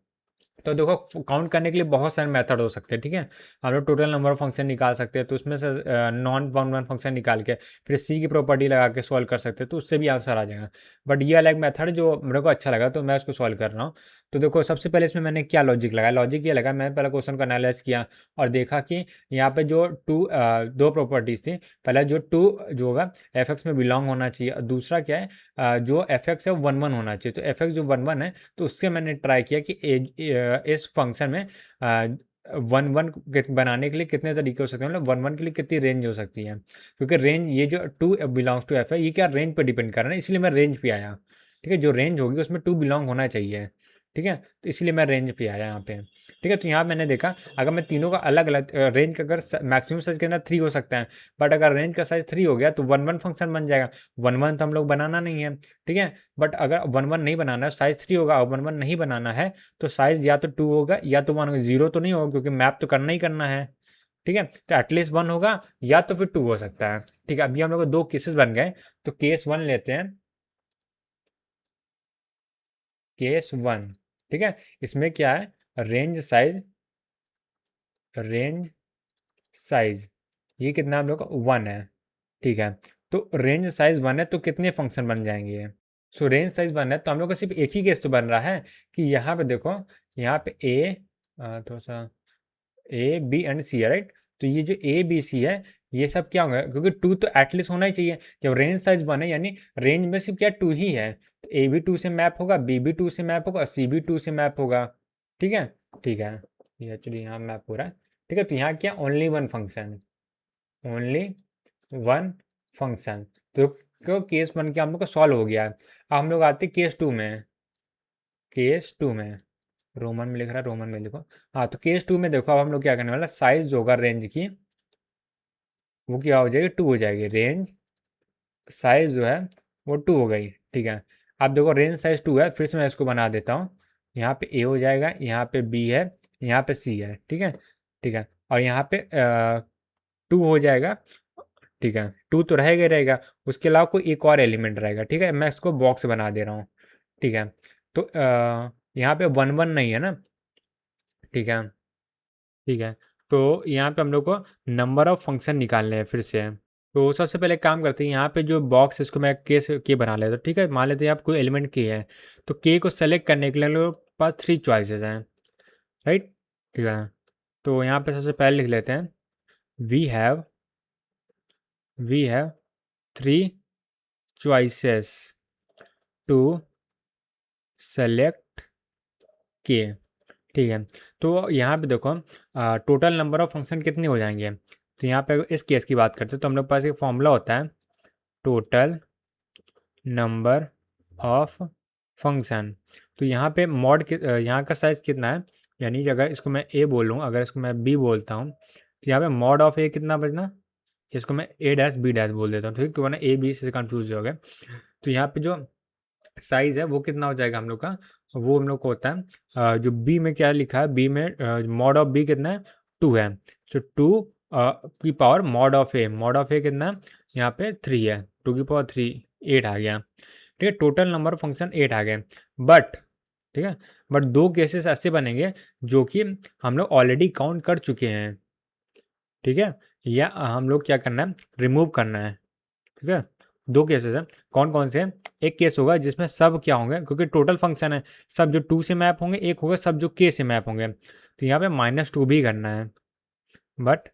[SPEAKER 1] तो देखो काउंट करने के लिए बहुत सारे मेथड हो सकते हैं, ठीक है। हम लोग टोटल नंबर ऑफ फंक्शन निकाल सकते हैं, तो उसमें से नॉन वन वन फंक्शन निकाल के फिर सी की प्रॉपर्टी लगा के सॉल्व कर सकते हैं, तो उससे भी आंसर आ जाएगा। बट ये अलग मेथड जो मेरे को अच्छा लगा, तो मैं उसको सॉल्व कर रहा हूँ। तो देखो सबसे पहले इसमें मैंने क्या लॉजिक लगाया, लॉजिक ये लगा, मैंने पहले क्वेश्चन को एनालाइज किया और देखा कि यहाँ पे जो दो प्रॉपर्टीज थी, पहला जो टू जो होगा एफ एक्स में बिलोंग होना चाहिए, और दूसरा क्या है, जो एफ एक्स है वन वन होना चाहिए। तो एफ एक्स जो वन वन है, तो उसके मैंने ट्राई किया कि इस फंक्शन में वन वन बनाने के लिए कितने तरीके हो सकते हैं, मतलब वन वन के लिए कितनी रेंज हो सकती है, क्योंकि रेंज ये जो टू बिलोंग्स टू एफ है, ये क्या रेंज पर डिपेंड कर रहा है, इसलिए मैं रेंज पे आया, ठीक है। जो रेंज होगी उसमें टू बिलोंग होना चाहिए, ठीक है, तो इसलिए मैं रेंज पे आया यहाँ पे। ठीक है, तो यहाँ मैंने देखा अगर मैं तीनों का अलग अलग रेंज का, अगर मैक्सिमम साइज के अंदर 3 हो सकता है, बट अगर रेंज का साइज 3 हो गया तो 1 1 फंक्शन बन जाएगा। 1 1 तो हम लोग बनाना नहीं है, ठीक है, बट अगर 1 1 नहीं बनाना है, साइज 3 होगा और 1 1 नहीं बनाना है, तो साइज या तो 2 होगा या तो 1 होगा, 0 तो नहीं होगा क्योंकि मैप तो करना ही करना है। ठीक है, तो एटलीस्ट 1 होगा या तो फिर 2 हो सकता है। ठीक है, अभी हम लोग को 2 केसेस बन गए, तो केस 1 लेते हैं, केस 1। ठीक है, इसमें क्या है, रेंज साइज, रेंज साइज ये कितना हम लोग का 1 है। ठीक है, तो रेंज साइज 1 है तो कितने फंक्शन बन जाएंगे। सो रेंज साइज 1 है तो हम लोग का सिर्फ एक ही केस तो बन रहा है कि यहाँ पे देखो, यहाँ पे ए, थोड़ा सा ए बी एंड सी है, राइट। तो ये जो ए बी सी है ये सब क्या होगा, क्योंकि 2 तो एटलीस्ट होना ही चाहिए। जब रेंज साइज 1 है यानी रेंज में सिर्फ क्या 2 ही है, तो ए भी 2 से मैप होगा, बी भी 2 से मैप होगा, सी भी 2 से मैप होगा। ठीक है, ठीक है, ये एक्चुअली यहाँ मैप हो रहा है। ठीक है, तो यहाँ क्या ओनली 1 फंक्शन, ओनली 1 फंक्शन। तो क्यों केस 1 के हम लोग का सॉल्व हो गया है। अब हम लोग आते हैं केस 2 में, केस 2 में रोमन में लिख रहा है, रोमन में लिखो। हाँ, तो केस 2 में देखो अब हम लोग क्या करने वाला, साइज जो होगा रेंज की वो क्या हो जाएगी, 2 हो जाएगी। रेंज साइज जो है वो 2 हो गई। ठीक है, अब देखो रेंज साइज 2 है, फिर से मैं इसको बना देता हूँ। यहाँ पे ए हो जाएगा, यहाँ पे बी है, यहाँ पे सी है। ठीक है, ठीक है, और यहाँ पे 2 हो जाएगा। ठीक है, 2 तो रहेगा ही रहेगा, उसके अलावा कोई एक और एलिमेंट रहेगा। ठीक है, मैं इसको बॉक्स बना दे रहा हूँ। ठीक है, तो यहाँ पे 1 1 नहीं है ना। ठीक है, ठीक है, तो यहाँ पे हम लोग को नंबर ऑफ फंक्शन निकालने हैं फिर से। तो सबसे पहले काम करते हैं, यहाँ पे जो बॉक्स है इसको मैं के बना लेता हूँ। ठीक है, मान लेते हैं आप कोई एलिमेंट के है, तो के को सेलेक्ट करने के लिए हम लोग के पास 3 चॉइसेस हैं, राइट। ठीक है, तो यहाँ पे सबसे पहले लिख लेते हैं, we have, we have 3 choices to select के। ठीक है, तो यहाँ पे देखो टोटल नंबर ऑफ फंक्शन कितने हो जाएंगे। तो यहाँ पे इस केस की बात करते हैं तो हम लोग के पास एक फॉर्मूला होता है, टोटल नंबर ऑफ फंक्शन। तो यहाँ पे मॉड यहाँ का साइज़ कितना है, यानी कि अगर इसको मैं ए बोलूँ, अगर इसको मैं बी बोलता हूँ, तो यहाँ पे मॉड ऑफ ए कितना बचना, इसको मैं ए डैश बी डैश बोल देता हूँ। ठीक है, वरना ए बी से कन्फ्यूज हो गए। तो यहाँ पे जो साइज़ है वो कितना हो जाएगा हम लोग का, वो हम लोग को होता है जो बी में क्या लिखा है, बी में मॉड ऑफ बी कितना है, 2 है। तो 2 की power mod of A, mod of A कितना है, यहाँ पे 3 है, 2 की पावर 3, 8 आ गया। ठीक है, टोटल नंबर ऑफ फंक्शन 8 आ गए। बट ठीक है, बट 2 केसेस ऐसे बनेंगे जो कि हम लोग ऑलरेडी काउंट कर चुके हैं। ठीक है, या हम लोग क्या करना है, रिमूव करना है। ठीक है, 2 केसेस हैं, कौन कौन से हैं। एक केस होगा जिसमें सब क्या होंगे, क्योंकि टोटल फंक्शन है, सब जो 2 से मैप होंगे, एक होगा सब जो के से मैप होंगे। तो यहाँ पे -2 भी करना है। बट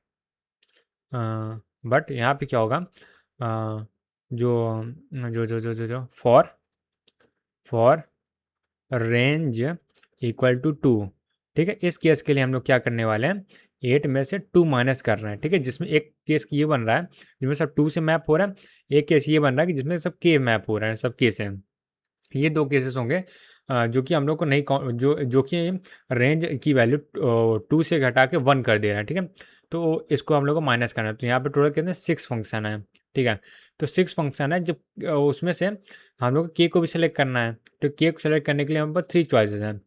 [SPEAKER 1] यहाँ पे क्या होगा, जो जो जो जो जो जो फॉर रेंज इक्वल टू 2। ठीक है, इस केस के लिए हम लोग क्या करने वाले हैं, 8 में से 2 माइनस कर रहे हैं। ठीक है, जिसमें एक केस ये बन रहा है जिसमें सब 2 से मैप हो रहा है, एक केस ये बन रहा है कि जिसमें सब के मैप हो रहा है, सब के से। ये 2 केसेस होंगे जो कि हम लोग को नहीं जो कि रेंज की वैल्यू 2 से घटा के 1 कर दे रहा है। ठीक है, तो इसको हम लोग को माइनस करना है। तो यहाँ पे टोटल कितने 6 फंक्शन है। ठीक है, तो 6 फंक्शन है, जब उसमें से हम लोग को के को भी सिलेक्ट करना है। तो के को सिलेक्ट करने के लिए हमारे पास 3 चॉइसेस हैं।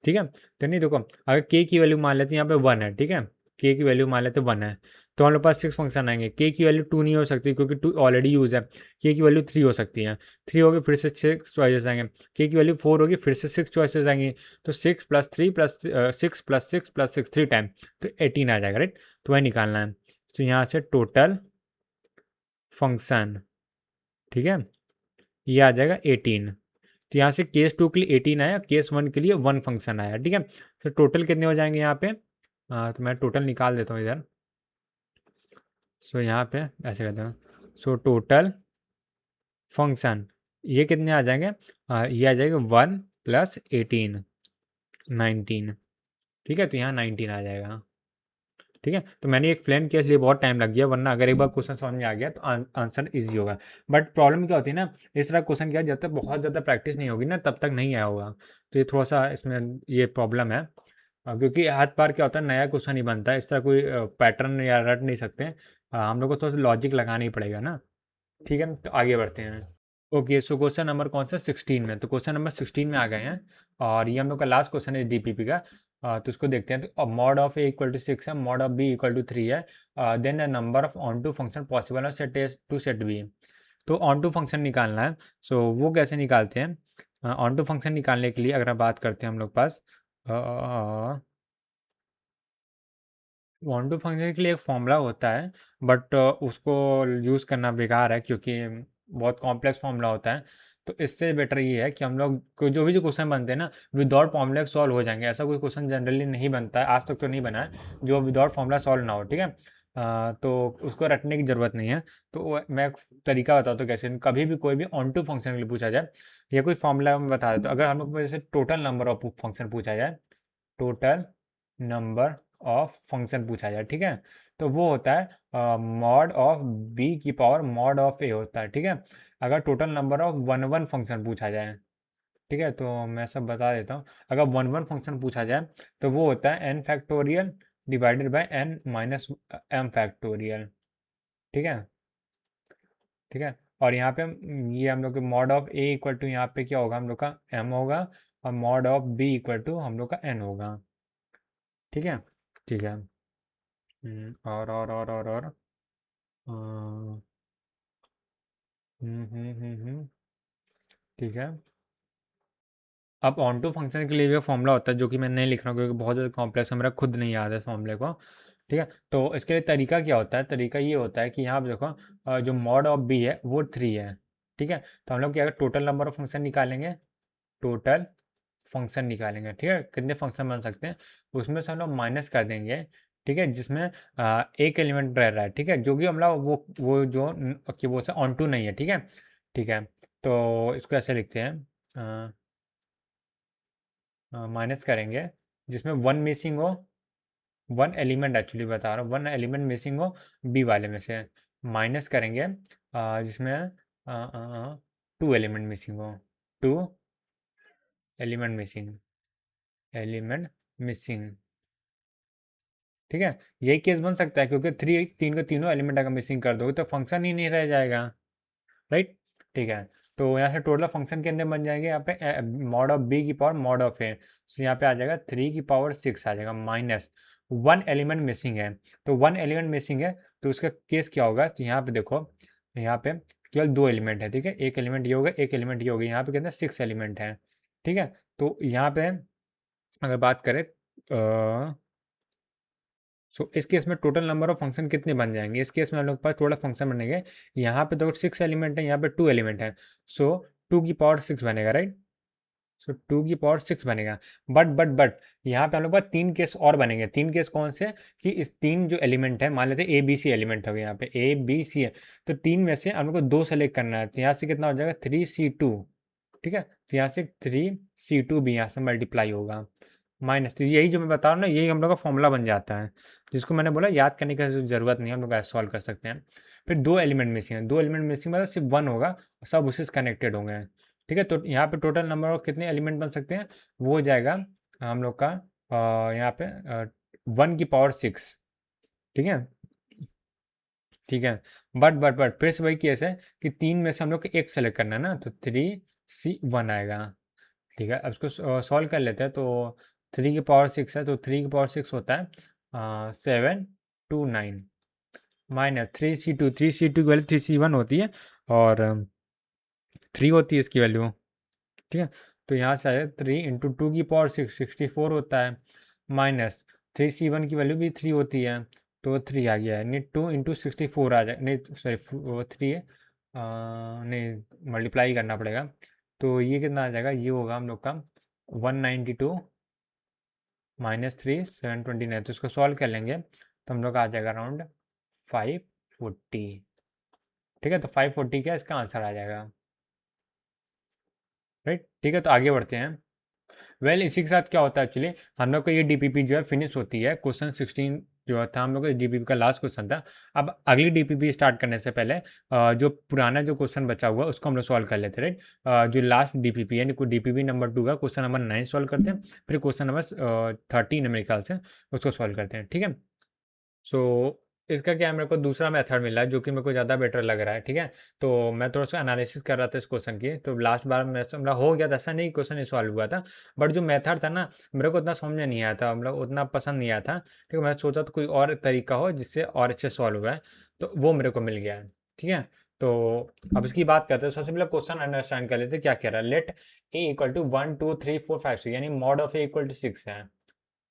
[SPEAKER 1] ठीक है, तो नहीं देखो, अगर के की वैल्यू मान लेते हैं यहाँ पे 1 है। ठीक है, के की वैल्यू मान लेते हैं 1 है, तो हमारे पास 6 फंक्शन आएंगे। के की वैल्यू 2 नहीं हो सकती क्योंकि 2 ऑलरेडी यूज़ है। के की वैल्यू 3 हो सकती है, 3 होगी फिर से 6 चॉइसेस आएंगे। के की वैल्यू 4 होगी, फिर से 6 चॉइसेस आएंगी। तो 6 + 3 + 6 + 6 + 6 3 टाइम, तो 18 आ जाएगा, राइट। तो वह निकालना है। तो यहाँ से टोटल फंक्शन, ठीक है, ये आ जाएगा 18। तो यहाँ से केस 2 के लिए 18 आया, केस 1 के लिए 1 फंक्शन आया। ठीक है, तो टोटल कितने हो जाएंगे यहाँ पे, तो मैं टोटल निकाल देता हूँ इधर। सो यहाँ पे ऐसे करता हूँ, सो टोटल फंक्शन ये कितने आ जाएंगे, ये आ जाएगा 1 + 18, 19। ठीक है, तो यहाँ 19 आ जाएगा। ठीक है। तो मैंने एक्सप्लेन किया इसलिए बहुत टाइम लग गया, वरना अगर एक बार क्वेश्चन समझ में आ गया तो आंसर ईजी होगा। बट प्रॉब्लम क्या होती है ना, इस तरह क्वेश्चन क्या, जब तक बहुत ज़्यादा प्रैक्टिस नहीं होगी ना तब तक नहीं आया होगा। तो ये थोड़ा सा इसमें ये प्रॉब्लम है। क्योंकि हाथ पार क्या होता है, नया क्वेश्चन ही बनता है, इस तरह कोई पैटर्न या रट नहीं सकते। हम लोग को थोड़ा सा लॉजिक लगाना ही पड़ेगा ना। ठीक है, तो आगे बढ़ते हैं। ओके, सो क्वेश्चन नंबर कौन सा 16 में, तो क्वेश्चन नंबर 16 में आ गए हैं। और ये हम लोग का लास्ट क्वेश्चन है डीपीपी का। तो इसको देखते हैं। तो mod of A equal to 6 है, mod of B equal to 3 है, then the number of onto function possible है set A to set B. तो ऑन टू फंक्शन निकालना है। सो वो कैसे निकालते हैं? ऑन टू फंक्शन निकालने के लिए अगर बात करते हैं हम लोग पास, वन टू फंक्शन के लिए एक फॉर्मूला होता है, बट उसको यूज़ करना बेकार है क्योंकि बहुत कॉम्प्लेक्स फॉर्मूला होता है। तो इससे बेटर ये है कि हम लोग को जो क्वेश्चन बनते हैं ना, विदाउट फॉर्मूला सॉल्व हो जाएंगे। ऐसा कोई क्वेश्चन जनरली नहीं बनता है, आज तक तो नहीं बना है जो विदाउट फॉर्मूला सॉल्व ना हो। ठीक है। तो उसको रटने की ज़रूरत नहीं है। तो मैं एक तरीका बताता हूँ कैसे। कभी भी कोई भी ऑन टू फंक्शन के लिए पूछा जाए या कोई फॉर्मूला में बता देता हूँ, अगर हम लोग को जैसे टोटल नंबर ऑफ फंक्शन पूछा जाए, टोटल नंबर ऑफ फंक्शन पूछा जाए, ठीक है, तो वो होता है मॉड ऑफ बी की पावर मॉड ऑफ ए होता है। ठीक है। अगर total number of one one function पूछा जाए, ठीक है, तो मैं सब बता देता हूँ। अगर वन वन फंक्शन पूछा जाए तो वो होता है N factorial divided by N minus M factorial. ठीक है। ठीक है। और यहाँ पे ये हम लोग के mod of A equal to यहाँ पे क्या होगा, हम लोग का एम होगा, और mod of B equal to हम लोग का एन होगा। ठीक है। ठीक है। और ठीक है। अब ऑन टू फंक्शन के लिए भी फॉर्मूला होता है जो कि मैं नहीं लिख रहा हूँ क्योंकि बहुत ज़्यादा कॉम्प्लेक्स है, मेरा खुद नहीं याद है फॉर्मूले को। ठीक है। तो इसके लिए तरीका क्या होता है, तरीका ये होता है कि यहाँ पे देखो, जो मॉड ऑफ बी है वो 3 है। ठीक है। तो हम लोग क्या, टोटल नंबर ऑफ फंक्शन निकालेंगे, टोटल फंक्शन निकालेंगे। ठीक है, कितने फंक्शन बन सकते हैं उसमें से हम लोग माइनस कर देंगे। ठीक है, जिसमें एक एलिमेंट रह रहा है। ठीक है, जो कि हम लोग वो जो क्या बोलते हैं ऑन टू नहीं है। ठीक है। ठीक है। तो इसको ऐसे लिखते हैं, माइनस करेंगे जिसमें वन मिसिंग हो, वन एलिमेंट एक्चुअली बता रहा हूँ, वन एलिमेंट मिसिंग हो बी वाले में से, माइनस करेंगे जिसमें टू एलिमेंट मिसिंग हो, two element missing, element missing. ठीक है, यही केस बन सकता है क्योंकि थ्री तीन को तीनों एलिमेंट अगर मिसिंग कर दोगे तो फंक्शन ही नहीं रह जाएगा। राइट। ठीक है। तो यहाँ से टोटल फंक्शन कितने बन जाएंगे, यहाँ पे मॉड ऑफ बी की पावर मॉड ऑफ ए, तो यहाँ पे आ जाएगा 3 की पावर 6 आ जाएगा, माइनस वन एलिमेंट मिसिंग है। तो वन एलिमेंट मिसिंग है तो उसका केस क्या होगा, तो यहाँ पे देखो, यहाँ पे केवल दो एलिमेंट है। ठीक है, एक एलिमेंट ये होगा, एक एलिमेंट ये होगा, यहाँ पे कितने 6 एलिमेंट है। ठीक है। तो यहाँ पे अगर बात करें, सो इस केस में टोटल नंबर ऑफ फंक्शन कितने बन जाएंगे, इस केस में हम लोग के पास टोटल फंक्शन बनेंगे, यहाँ पे तो 6 एलिमेंट है, यहाँ पे 2 एलिमेंट है, सो 2 की पावर 6 बनेगा। राइट। सो 2 की पावर 6 बनेगा। बट यहाँ पे हम लोग के पास 3 केस और बनेंगे। 3 केस कौन से, कि इस तीन जो एलिमेंट है, मान लेते हैं ए बी सी एलिमेंट हो गया, यहाँ पे ए बी सी है, तो तीन में से हम लोग को दो सेलेक्ट करना है। तो यहाँ से कितना हो जाएगा 3C2। ठीक है, तो यहाँ से 3C2 भी यहाँ से मल्टीप्लाई होगा, माइनस, तो यही जो मैं बता रहा हूँ ना, यही हम लोग का फॉर्मूला बन जाता है, जिसको मैंने बोला याद करने की ज़रूरत नहीं है, हम लोग ऐसे सॉल्व कर सकते हैं। फिर दो एलिमेंट मिसिंग है, दो एलिमेंट मिसिंग मतलब सिर्फ वन होगा, सब उससे कनेक्टेड होंगे। ठीक है। तो यहाँ पे टोटल नंबर ऑफ कितने एलिमेंट बन सकते हैं, वो हो जाएगा हम लोग का यहाँ पे 1 की पावर 6। ठीक है। ठीक है। बट फिर से वही केस है कि तीन में से हम लोग को एक सेलेक्ट करना है ना, तो 3C1 आएगा। ठीक है, अब इसको सॉल्व कर लेते हैं। तो 3 की पावर 6 है, तो 3 की पावर 6 होता है 729, माइनस 3C2, 3C2 की वैल्यू 3C1 होती है, और 3 होती है इसकी वैल्यू। ठीक है। तो यहाँ से आएगा 3 × 2 की पावर 6 64 होता है, माइनस 3C1 की वैल्यू भी 3 होती है, तो 3 आ गया है, नहीं 2 × 64 आ जाए, नहीं सॉरी वो 3 है, नहीं मल्टीप्लाई करना पड़ेगा। तो ये कितना आ जाएगा, ये होगा हम लोग का 192 माइनस 3 729, तो इसको सॉल्व कर लेंगे तो हम लोग का आ जाएगा अराउंड 540। ठीक है, तो 540 क्या इसका आंसर आ जाएगा। राइट। ठीक है, तो आगे बढ़ते हैं। इसी के साथ क्या होता है एक्चुअली, हम लोग को ये डीपीपी जो है फिनिश होती है क्वेश्चन 16 जो था हम लोग का डीपीपी का लास्ट क्वेश्चन था। अब अगली डीपीपी स्टार्ट करने से पहले जो पुराना जो क्वेश्चन बचा हुआ उसको हम लोग सॉल्व कर लेते हैं, राइट। जो लास्ट डीपीपी यानी डीपीपी नंबर 2 का क्वेश्चन नंबर 9 सॉल्व करते हैं, फिर क्वेश्चन नंबर 13 है मेरे ख्याल से, उसको सॉल्व करते हैं, ठीक है। सो इसका क्या है, मेरे को दूसरा मेथड मिला है जो कि मेरे को ज़्यादा बेटर लग रहा है, ठीक है। तो मैं थोड़ा सा एनालिसिस कर रहा था इस क्वेश्चन की, तो लास्ट बार मेरा हो गया था, ऐसा नहीं क्वेश्चन नहीं सॉल्व हुआ था, बट जो मेथड था ना मेरे को उतना समझ में नहीं आया था, मतलब उतना पसंद नहीं आया था, ठीक है। मैं सोचा तो कोई और तरीका हो जिससे और अच्छे सॉल्व हुआ है, तो वो मेरे को मिल गया है, ठीक है। तो अब इसकी बात करते हैं। सबसे पहले क्वेश्चन अंडरस्टैंड कर लेते हैं क्या कह रहा है। लेट ए इक्वल टू 1 2 3 4 5 6, यानी mod of A equal to 6 है।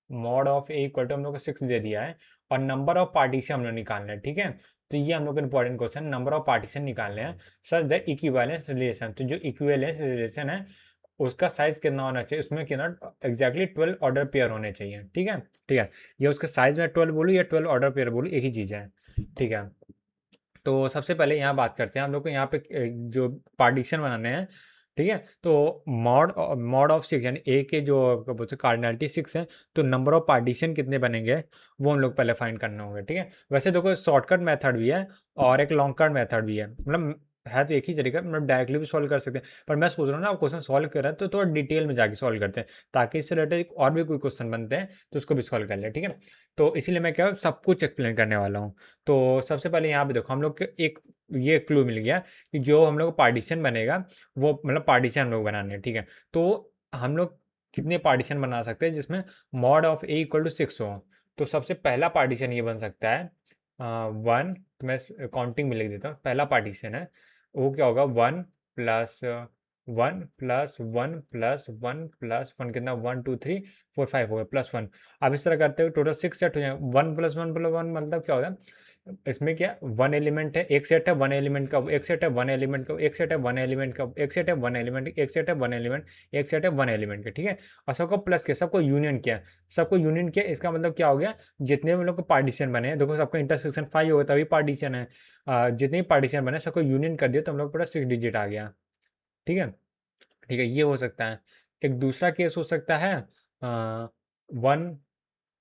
[SPEAKER 1] Mod of A equal to हम लोग को 6 दे दिया है, और नंबर ऑफ पार्टीशन हम लोग निकालना है, ठीक है। तो ये हम लोग का important question, number of partition निकालने हैं सच दैट इक्विवेलेंस रिलेशन। तो जो इक्विवेलेंस रिलेशन है उसका साइज कितना होना चाहिए, उसमें कितना एग्जैक्टली 12 ऑर्डर पेयर होने चाहिए, ठीक है। ठीक है, ये उसके साइज में 12 बोलूँ या 12 ऑर्डर पेयर बोलूँ, एक ही चीज़ है, ठीक है। तो सबसे पहले यहाँ बात करते हैं, हम लोग को यहाँ पे जो पार्टीशन बनाने हैं, ठीक है। तो मॉड मॉड ऑफ 6 यानी ए के जो बोलते कार्डिनलिटी 6 है, तो नंबर ऑफ पार्टीशन कितने बनेंगे वो हम लोग पहले फाइंड करना होगा, ठीक है। वैसे देखो शॉर्टकट मेथड भी है और एक लॉन्ग कट मेथड भी है, मतलब है तो एक ही तरीका, मतलब डायरेक्टली भी सॉल्व कर सकते हैं, पर मैं सोच रहा हूँ ना क्वेश्चन सॉल्व कर रहे हैं तो थोड़ा डिटेल में जाके सॉल्व करते हैं, ताकि इससे रिलेटेड और भी कोई क्वेश्चन बनते हैं तो उसको भी सॉल्व कर ले, ठीक है। तो इसीलिए मैं क्या सब कुछ एक्सप्लेन करने वाला हूँ। तो सबसे पहले यहाँ पे देखो हम लोग के एक ये क्लू मिल गया कि जो हम लोग पार्टीशन बनेगा वो मतलब पार्टीशन हम लोग बनाने हैं, ठीक है। तो हम लोग कितने पार्टीशन बना सकते हैं जिसमें mod of A equal to 6 हो। तो सबसे पहला पार्टीशन ये बन सकता है 1, तो मैं काउंटिंग में लिख देता हूँ। पहला पार्टीशन है वो क्या होगा, 1 प्लस 1 प्लस 1 प्लस 1 प्लस 1, कितना 1 2 3 4 5 हो गया, प्लस 1। अब इस तरह करते हुए टोटल 6 सेट हो जाएंगे। 1 प्लस 1 प्लस 1 मतलब क्या होगा, इसमें क्या वन एलिमेंट है, एक सेट है वन एलिमेंट का, एक सेट है वन एलिमेंट का, एक सेट है वन एलिमेंट का, एक सेट है वन एलिमेंट, एक सेट है वन एलिमेंट, एक सेट है वन एलिमेंट का, ठीक है। और सबको प्लस किया, सबको यूनियन किया, सबको यूनियन किया, इसका मतलब क्या हो गया, जितने भी लोग को पार्टीशन बने हैं, देखो सबका इंटरसेक्शन 5 होगा तभी पार्टीशन है। जितने भी पार्टीशन बने सबको यूनियन कर दिया तो हम लोग पूरा 6 डिजिट आ गया, ठीक है। ठीक है, ये हो सकता है। एक दूसरा केस हो सकता है 1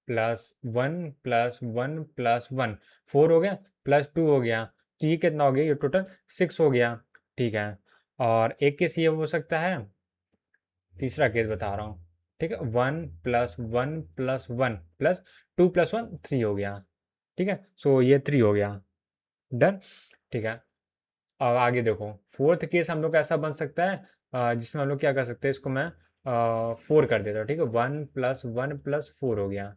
[SPEAKER 1] प्लस 1 प्लस 1 प्लस 1, 4 हो गया, प्लस 2 हो गया, तो ये कितना हो गया, ये टोटल 6 हो गया, ठीक है। और एक केस ये हो सकता है, तीसरा केस बता रहा हूँ, ठीक है। 1 प्लस 1 प्लस 1 प्लस 2 प्लस 1 3 हो गया, ठीक है। सो ये 3 हो गया, डन, ठीक है। अब आगे देखो फोर्थ केस हम लोग का ऐसा बन सकता है जिसमें हम लोग क्या कर सकते हैं, इसको मैं 4 कर देता हूँ, ठीक है। 1 प्लस 1 प्लस 4 हो गया,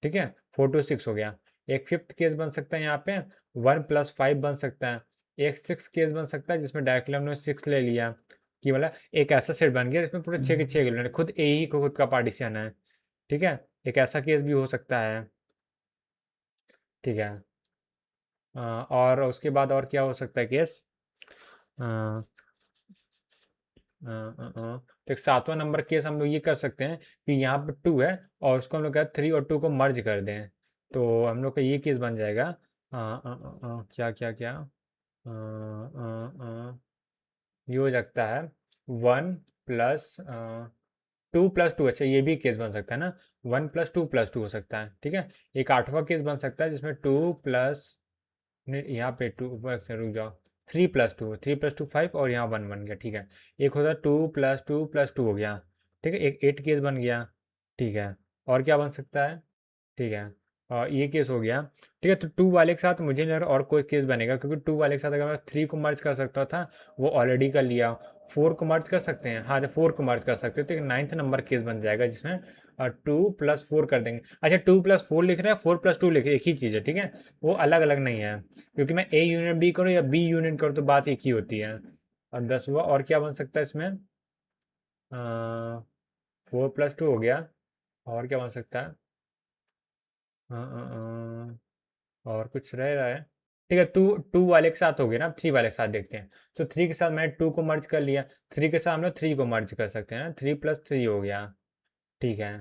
[SPEAKER 1] ठीक है। 4 to 6 हो गया। एक फिफ्थ केस बन सकता है यहाँ पे 1 प्लस 5 बन सकता है। एक सिक्स केस बन सकता है जिसमें डायरेक्टली हमने 6 ले लिया, कि मतलब एक ऐसा सेट बन गया जिसमें पूरे 6 के 6 एलिमेंट खुद ए ही को खुद का पार्टीशन है, ठीक है। एक ऐसा केस भी हो सकता है, ठीक है। और उसके बाद और क्या हो सकता है केस, तो एक सातवां नंबर केस हम लोग ये कर सकते हैं कि यहाँ पर 2 है और उसको हम लोग क्या 3 और 2 को मर्ज कर दें, तो हम लोग का ये केस बन जाएगा क्या क्या क्या ये हो सकता है 1 प्लस 2 प्लस 2, अच्छा ये भी केस बन सकता है ना, 1 प्लस 2 प्लस 2 हो सकता है, ठीक है। एक आठवां केस बन सकता है जिसमें 2 प्लस, यहाँ पे 2, रुक जाओ, 3 प्लस 2 5 और यहाँ 1 बन गया, ठीक है। एक होता है 2 प्लस 2 प्लस 2 हो गया, ठीक है। एक 8 केस बन गया, ठीक है। और क्या बन सकता है, ठीक है। ये केस हो गया, ठीक है। तो 2 वाले के साथ मुझे नहीं लग रहा और कोई केस बनेगा, क्योंकि 2 वाले के साथ अगर मैं 3 को मर्ज कर सकता था वो ऑलरेडी कर लिया। 4 को मर्ज कर सकते हैं, हाँ, तो 4 को मर्ज कर सकते हैं, तो एक 9th नंबर केस बन जाएगा जिसमें 2 प्लस 4 कर देंगे। अच्छा 2 प्लस 4 लिख रहे हैं, 4 प्लस 2 लिख रहे हैं, एक ही चीज़ है, ठीक है। वो अलग अलग नहीं है, क्योंकि मैं ए यूनियन बी करूँ या बी यूनियन करूँ तो बात एक ही होती है। और 10वां और क्या बन सकता है इसमें, 4 प्लस 2 हो गया, और क्या बन सकता है, और कुछ रह रहा है, ठीक है। टू टू वाले के साथ हो गया ना, 3 वाले के साथ देखते हैं। तो 3 के साथ मैंने 2 को मर्ज कर लिया, 3 के साथ हम लोग 3 को मर्ज कर सकते हैं ना, 3 प्लस 3 हो गया, ठीक है।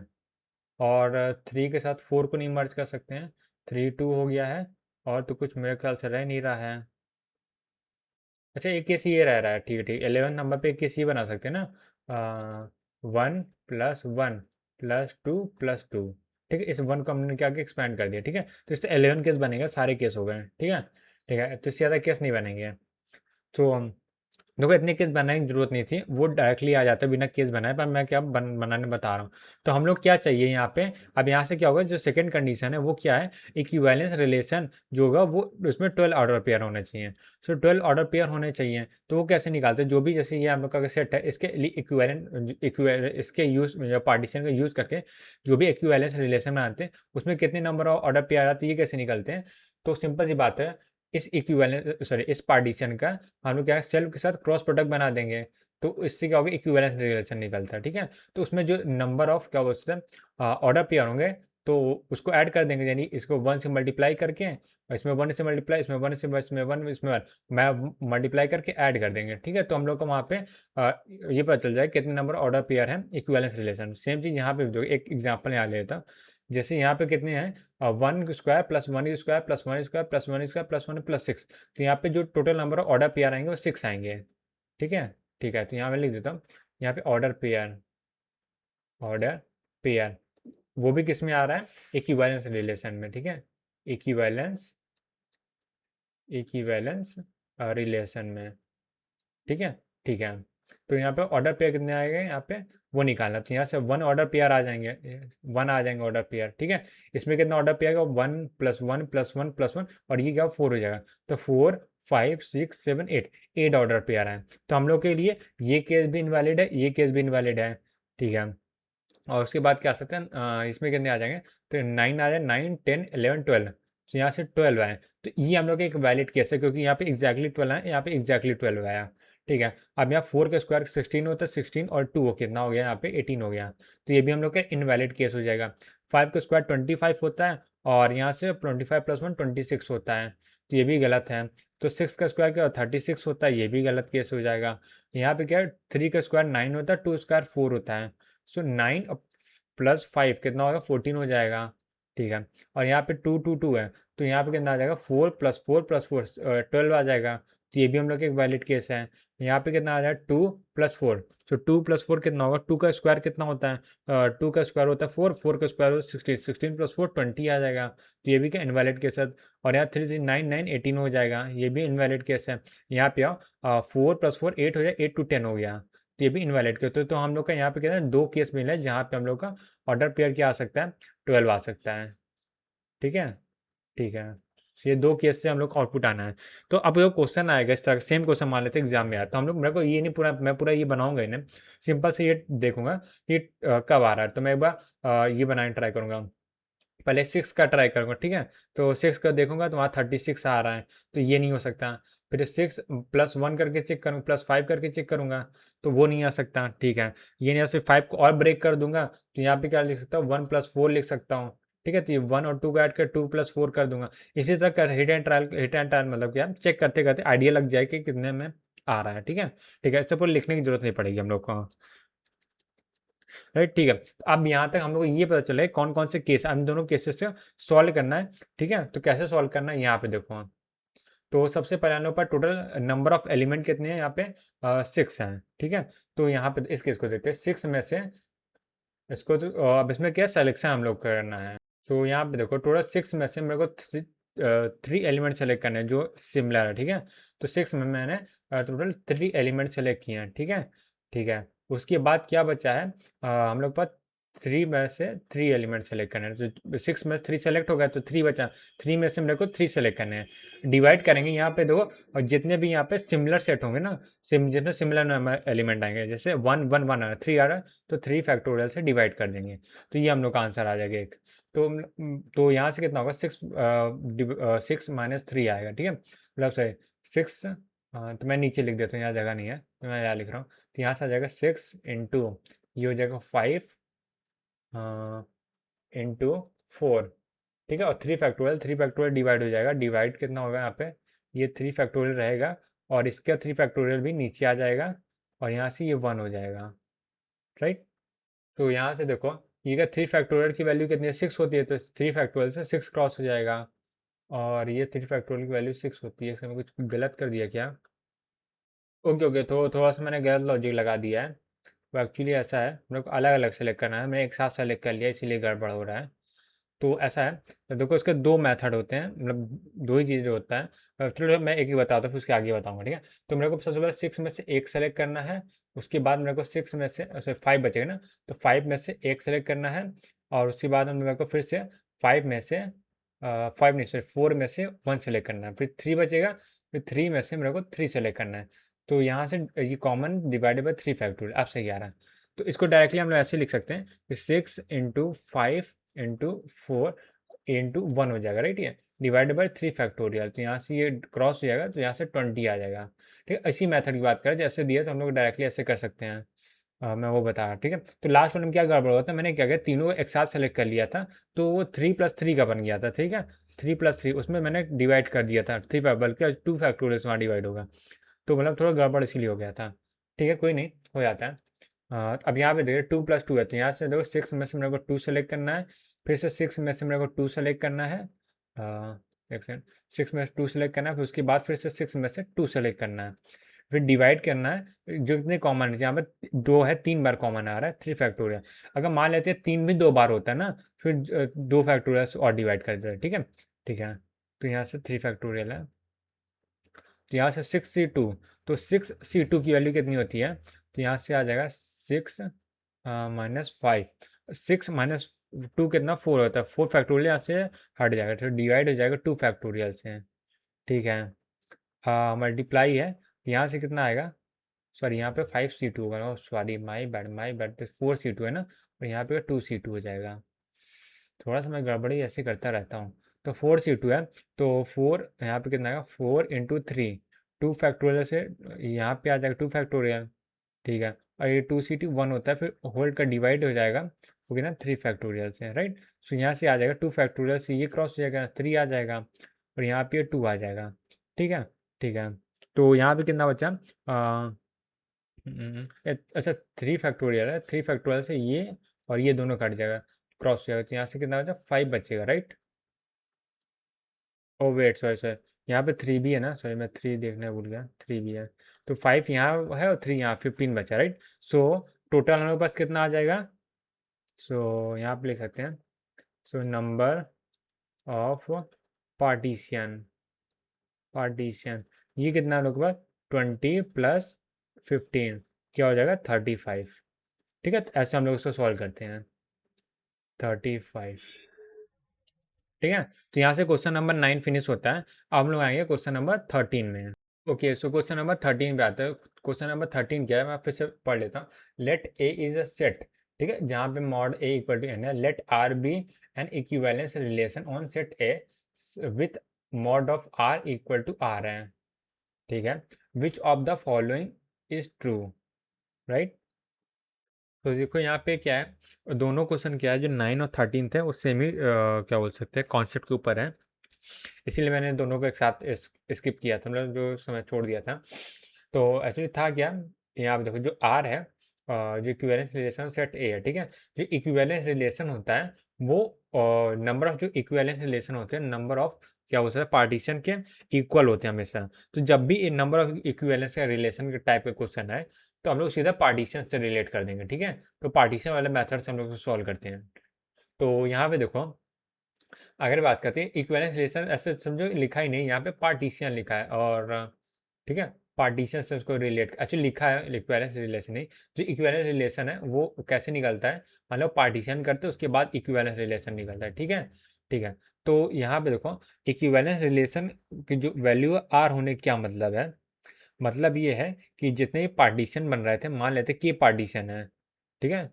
[SPEAKER 1] और 3 के साथ 4 को नहीं मर्ज कर सकते हैं, 3 2 हो गया है, और तो कुछ मेरे ख्याल से रह नहीं रहा है। अच्छा एक केस ये रह रहा है, ठीक है, ठीक, 11 नंबर पे एक केस ये बना सकते हैं ना, 1 प्लस 1 प्लस 2 प्लस 2, ठीक है, इस 1 को हमने क्या किया, एक्सपैंड कर दिया। ठीक है, तो इससे 11 केस बनेगा, सारे केस हो गए। ठीक है, ठीक है, तो इससे ज़्यादा केस नहीं बनेंगे। तो देखो इतने केस बनाने की जरूरत नहीं थी, वो डायरेक्टली आ जाता है बिना केस बनाए, पर मैं क्या बनाने बता रहा हूँ। तो हम लोग क्या चाहिए यहाँ पे, अब यहाँ से क्या होगा, जो सेकंड कंडीशन है वो क्या है, इक्विवेलेंस रिलेशन जो होगा वो उसमें 12 ऑर्डर पेयर होने चाहिए। सो 12 ऑर्डर पेयर होने चाहिए, तो वो कैसे निकालते हैं, जो भी जैसे ये हम लोग का सेट है, इसके इक्विवेलेंट इसके यूज पार्टीशन का यूज करके जो भी इक्विवेलेंस रिलेशन बनाते हैं, उसमें कितने नंबर ऑफ ऑर्डर पेयर आते हैं, ये कैसे निकलते हैं। तो सिंपल सी बात है, इस इक्विवेलेंस सॉरी इस पार्टीशन का हम लोग क्या है, सेल्फ के साथ क्रॉस प्रोडक्ट बना देंगे, तो इससे क्या होगा, इक्विवेलेंस रिलेशन निकलता है। ठीक है, तो उसमें जो नंबर ऑफ क्या बोलते हैं ऑर्डर पेयर होंगे, तो उसको ऐड कर देंगे, यानी इसको 1 से मल्टीप्लाई करके, इसमें 1 से मल्टीप्लाई, इसमें 1 से, इसमें 1, इसमें 1, मैं मल्टीप्लाई करके ऐड कर देंगे। ठीक है, तो हम लोग को वहाँ पे ये पता चल जाए कितने नंबर ऑर्डर पेयर हैं इक्विवेलेंस रिलेशन। सेम चीज़ यहाँ पे भी एक एग्जाम्पल यहाँ लेता हूँ। जैसे यहाँ पे कितने हैं, 1 square plus 1 square plus 1 square plus 1 square plus 1 plus 6, तो यहाँ पे जो total number of order pair आएंगे वो 6 आएंगे। ठीक है, ठीक है, तो यहाँ मैं लिख देता हूँ, यहाँ पे ऑर्डर पेयर वो भी किस में आ रहा है, इक्विवेलेंस रिलेशन में। ठीक है, इक्विवेलेंस इक्विवेलेंस रिलेशन में। ठीक है, ठीक है, तो यहाँ पे ऑर्डर पेयर कितने आएंगे, यहाँ पे वो निकालना, तो यहाँ से 1 ऑर्डर पेयर आ जाएंगे, 1 आ जाएंगे ऑर्डर पेयर। ठीक है, इसमें कितना ऑर्डर पेयर आएगा, 1 प्लस 1 प्लस 1 प्लस 1, और ये क्या 4 हो जाएगा, तो 4 5 6 7 8, 8 ऑर्डर पेयर है। तो हम लोग के लिए ये केस भी इनवैलिड है, ये केस भी इनवैलिड है। ठीक है, और उसके बाद क्या आ सकते हैं, इसमें कितने आ जाएंगे, तो 9 आ जाए, 9 10 11 12, तो यहाँ से 12 आए, तो ये हम लोग का एक वैलिड केस है, क्योंकि यहाँ पे एग्जैक्टली 12 आए, यहाँ पे एग्जैक्टली 12 आया। ठीक है, अब यहाँ 4 का स्क्वायर 16 होता है, 16 और 2 कितना हो गया, यहाँ पे 18 हो गया, तो ये भी हम लोग का इनवैलिड केस हो जाएगा। 5 का स्क्वायर 25 होता है, और यहाँ से 25 प्लस 1 26 होता है, तो ये भी गलत है। तो 6 का स्क्वायर क्या 36 होता है, ये भी गलत केस हो जाएगा। यहाँ पे क्या है, 3 का स्क्वायर 9 होता है, 2 स्क्वायर 4 होता है, सो 9 प्लस 5 कितना होगा, 14 हो जाएगा। ठीक है, और यहाँ पे 2 2 2 है, तो यहाँ पे कितना आ जाएगा, 4 प्लस 4 प्लस 4 12 आ जाएगा, तो ये भी हम लोग एक वैलिड केस है। यहाँ पे कितना आ जाएगा, 2 प्लस 4, सो 2 प्लस 4 कितना होगा, 2 का स्क्वायर कितना होता है, 2 का स्क्वायर होता है 4, 4 का स्क्वायर होता है 16, 16 प्लस 4 20 आ जाएगा, तो ये भी क्या इनवैलिड केस है। और यहाँ 3 3 9 9 18 हो जाएगा, ये भी इनवैलिड केस है। यहाँ पे आओ, 4 प्लस 4 8 हो जाए, 8 to 10 हो गया, तो ये भी इनवैलिड केस। तो हम लोग का यहाँ पे क्या है, 2 केस मिले हैं जहाँ पे हम लोग का ऑर्डर पेयर क्या आ सकता है, 12 आ सकता है। ठीक है, ठीक है, तो ये 2 केस से हम लोग को आउटपुट आना है। तो अब जो क्वेश्चन आएगा इस तरह सेम क्वेश्चन मान लेते हैं एग्जाम में आया, तो हम लोग, मेरे को ये नहीं पूरा, मैं पूरा ये बनाऊंगा ही नहीं, सिंपल से ये देखूंगा ये कब आ रहा है, तो मैं एक बार ये बनाने ट्राई करूंगा। पहले 6 का ट्राई करूंगा। ठीक है, तो 6 का देखूंगा तो वहाँ 36 आ रहा है, तो ये नहीं हो सकता। फिर 6 प्लस 1 करके चेक करूँ, प्लस 5 करके चेक करूंगा, तो वो नहीं आ सकता। ठीक है, ये नहीं, फिर 5 को और ब्रेक कर दूंगा, तो यहाँ पे क्या लिख सकता हूँ, 1 प्लस 4 लिख सकता हूँ। ठीक है, तो ये 1 और 2 का ऐड कर 2 प्लस 4 कर दूंगा। इसी तरह कर हिट एंड ट्रायल मतलब क्या, चेक करते करते आइडिया लग जाए कि कितने में आ रहा है। ठीक है, ठीक है, इससे पूरा लिखने की जरूरत नहीं पड़ेगी हम लोग को। राइट, ठीक है, तो अब यहाँ तक हम लोग को ये पता चले कौन कौन से केस, हम दोनों केसेस से सॉल्व करना है। ठीक है, तो कैसे सॉल्व करना है यहाँ पे देखो। तो सबसे पहले हम लोग पर टोटल नंबर ऑफ एलिमेंट कितने हैं, यहाँ पे 6 हैं। ठीक है, तो यहाँ पे इस केस को देखते हैं, 6 में से इसको तो अब इसमें क्या सेलेक्शन हम लोग करना है। तो यहाँ पे देखो टोटल 6 में से मेरे को 3 एलिमेंट सेलेक्ट करने हैं जो सिमिलर है। ठीक है, तो 6 में मैंने टोटल 3 एलिमेंट सेलेक्ट किए हैं। ठीक है, ठीक है, उसके बाद क्या बचा है, हम लोग पास 3 में से 3 एलिमेंट सेलेक्ट करने हैं, तो 6 में से 3 सेलेक्ट हो गया, तो 3 बचा, 3 में से मेरे को 3 सेलेक्ट करने हैं। डिवाइड करेंगे यहाँ पे देखो, और जितने भी यहाँ पे सिमिलर सेट होंगे ना, जितने सिमिलर एलिमेंट आएंगे, जैसे 1 1 1 आ रहा है, 3 आ रहा है, तो 3 फैक्टोरियल से डिवाइड कर देंगे, तो ये हम लोग का आंसर आ जाएगा एक। तो यहाँ से कितना होगा, 6 माइनस 3 आएगा। ठीक है, मतलब सही 6, तो मैं नीचे लिख देता हूँ, यहाँ जगह नहीं है तो मैं यहाँ लिख रहा हूँ, तो यहाँ से आ जाएगा 6 इंटू, ये हो जाएगा 5 इंटू 4। ठीक है, और 3 फैक्टोरियल डिवाइड हो जाएगा, डिवाइड कितना होगा यहाँ पे, ये 3 फैक्टोरियल रहेगा, और इसका 3 फैक्टोरियल भी नीचे आ जाएगा, और यहाँ से ये 1 हो जाएगा। राइट, तो यहाँ से देखो ये का 3 फैक्टोरियल की वैल्यू कितनी है, 6 होती है, तो 3 फैक्टोरियल से 6 क्रॉस हो जाएगा, और ये 3 फैक्टोरियल की वैल्यू 6 होती है, इसमें कुछ गलत कर दिया क्या। ओके ओके, तो थोड़ा सा मैंने गलत लॉजिक लगा दिया है, वो एक्चुअली ऐसा है, मेरे को अलग अलग सेलेक्ट करना है, मैंने एक साथ सेलेक्ट कर लिया इसीलिए गड़बड़ हो रहा है। तो ऐसा है, तो देखो इसके दो मेथड होते हैं, मतलब दो ही चीज़ें होता है। चलो मैं एक ही बताता हूँ, फिर उसके आगे बताऊंगा, ठीक है। तो मेरे को सबसे पहले 6 में से एक सेलेक्ट करना है, उसके बाद मेरे को 6 में से 5 बचेगा ना, तो 5 में से एक सेलेक्ट करना है, और उसके बाद मेरे को फिर से 5 में से 5 नहीं सॉरी 4 में से 1 सेलेक्ट करना है, फिर 3 बचेगा, फिर 3 में से मेरे को 3 सेलेक्ट करना है। तो यहाँ से ये कॉमन डिवाइडेड बाई 3 फैक्टोरियल आप सही आ रहा है। तो इसको डायरेक्टली हम लोग ऐसे लिख सकते हैं कि 6 इंटू 5 इंटू 4 इंटू 1 हो जाएगा, राइट। ये डिवाइडेड बाई 3 फैक्टोरियल, तो यहाँ से ये क्रॉस हो जाएगा, तो यहाँ से 20 आ जाएगा, ठीक है। इसी मेथड की बात करें, जैसे दिया तो हम लोग डायरेक्टली ऐसे कर सकते हैं। मैं वो बता रहा, ठीक है। तो लास्ट वाले में क्या गड़बड़ होता है, मैंने क्या किया, तीनों एक साथ सेलेक्ट कर लिया था, तो वो 3+3 का बन गया था, ठीक है। 3+3 उसमें मैंने डिवाइड कर दिया था, 3 बल्कि 2 फैक्टोरियल वहाँ डिवाइड होगा, तो मतलब थोड़ा गड़बड़ इसीलिए हो गया था, ठीक है, कोई नहीं, हो जाता है। अब यहाँ पे देखिए 2+2 है, तो यहाँ से देखो 6 में से मेरे को 2 सेलेक्ट करना है, फिर से 6 में से मेरे को 2 सेलेक्ट करना है, एक सेकंड, 6 में से 2 सेलेक्ट करना है, फिर उसके बाद फिर से 6 में से 2 सेलेक्ट करना है, फिर डिवाइड करना है, जो इतने कॉमन है, यहाँ पे 2 है, 3 बार कॉमन आ रहा है, 3 फैक्टोरियल। अगर मान लेते हैं 3 भी 2 बार होता है ना, फिर 2 फैक्टोरियल और डिवाइड कर देते हैं, ठीक है, ठीक है। तो यहाँ से 3 फैक्टोरियल है, तो यहाँ से 6C2, तो 6C2 की वैल्यू कितनी होती है, तो यहाँ से आ जाएगा 6 -5, 6 माइनस 2 कितना 4 होता है, 4 फैक्टोरियल यहाँ से हट जाएगा, तो डिवाइड हो जाएगा 2 फैक्टोरियल से, ठीक है। मल्टीप्लाई है, तो यहाँ से कितना आएगा, सॉरी यहाँ पे 5C2 होगा, सॉरी माई बैड 4C2 है ना, और यहाँ पे 2C2 हो जाएगा, थोड़ा सा मैं गड़बड़ी ऐसे करता रहता हूँ। तो 4C2 है, तो 4 यहाँ पे कितना आएगा, 4 × 3, 2 फैक्टोरियल से यहाँ पे आ जाएगा 2 फैक्टोरियल, ठीक है। और ये 2C2 1 होता है, फिर होल का डिवाइड हो जाएगा, वो कितना 3 फैक्टोरियल से, राइट। सो यहाँ से आ जाएगा 2 फैक्टोरियल से, ये क्रॉस हो जाएगा 3 आ जाएगा, और यहाँ पे 2 आ जाएगा, ठीक है, ठीक है। तो यहाँ पे कितना बचा, अच्छा 3 फैक्टोरियल है, 3 फैक्टोरियल से ये और ये दोनों कट जाएगा, क्रॉस हो जाएगा, तो यहाँ से कितना बचा 5 बचेगा, right. Oh wait sorry sorry, यहाँ पे 3 भी है ना, सॉरी मैं 3 देखना भूल गया, 3 भी है, तो 5 यहाँ है और 3 यहाँ, 15 बचा, राइट। सो टोटल हमारे पास कितना आ जाएगा, सो यहाँ पे लिख सकते हैं, so number of partition, partition ये कितना हम लोग के पास 20 + 15 क्या हो जाएगा 35, ठीक है। तो ऐसे हम लोग इसको सॉल्व करते हैं, 35, ठीक है। तो यहाँ से क्वेश्चन नंबर 9 फिनिश होता है, अब हम लोग आएंगे क्वेश्चन नंबर 13 में। ओके, सो क्वेश्चन नंबर 13 पे आते हैं। क्वेश्चन नंबर 13 क्या है, मैं फिर से पढ़ लेता हूँ। Let A is a set, ठीक है, जहाँ पे mod A equal to N है, let R be an equivalence relation on set A with mod of R equal to R है, ठीक है। Which of the following is true, right. तो देखो यहाँ पे क्या है, दोनों क्वेश्चन क्या है, जो 9 और 13 थे वो सेम ही क्या बोल सकते हैं कॉन्सेप्ट के ऊपर है, इसीलिए मैंने दोनों को एक साथ स्किप किया था, मतलब जो समय छोड़ दिया था। तो एक्चुअली था क्या, यहाँ पे देखो जो आर है, जो इक्विवेलेंस रिलेशन सेट ए है, ठीक है। जो इक्विवेलेंस रिलेशन होता है वो नंबर ऑफ जो इक्विवेलेंस रिलेशन होते हैं, नंबर ऑफ क्या बोल सकते हैं पार्टीशन के इक्वल होते हैं हमेशा। तो जब भी इन नंबर ऑफ इक्विवेलेंस का रिलेशन के टाइप का क्वेश्चन है, तो हम लोग सीधा पार्टीशन से रिलेट कर देंगे, ठीक है। तो पार्टीशन वाले मेथड से हम लोग सॉल्व करते हैं। तो यहाँ पे देखो, अगर बात करते हैं इक्विवेलेंस रिलेशन, ऐसे समझो लिखा ही नहीं, यहाँ पे पार्टीशन लिखा है, और ठीक है, पार्टीशन से उसको रिलेट एक्चुअली लिखा है, इक्विवेलेंस रिलेशन नहीं। जो इक्विवेलेंस रिलेशन है वो कैसे निकलता है, मतलब पार्टीशन करते हैं उसके बाद इक्विवेलेंस रिलेशन निकलता है, ठीक है, ठीक है। तो यहाँ पे देखो इक्विवेलेंस रिलेशन की जो वैल्यू आर होने का क्या मतलब है, मतलब ये है कि जितने भी पार्टीशन बन रहे थे, मान लेते के पार्टीशन है, ठीक है।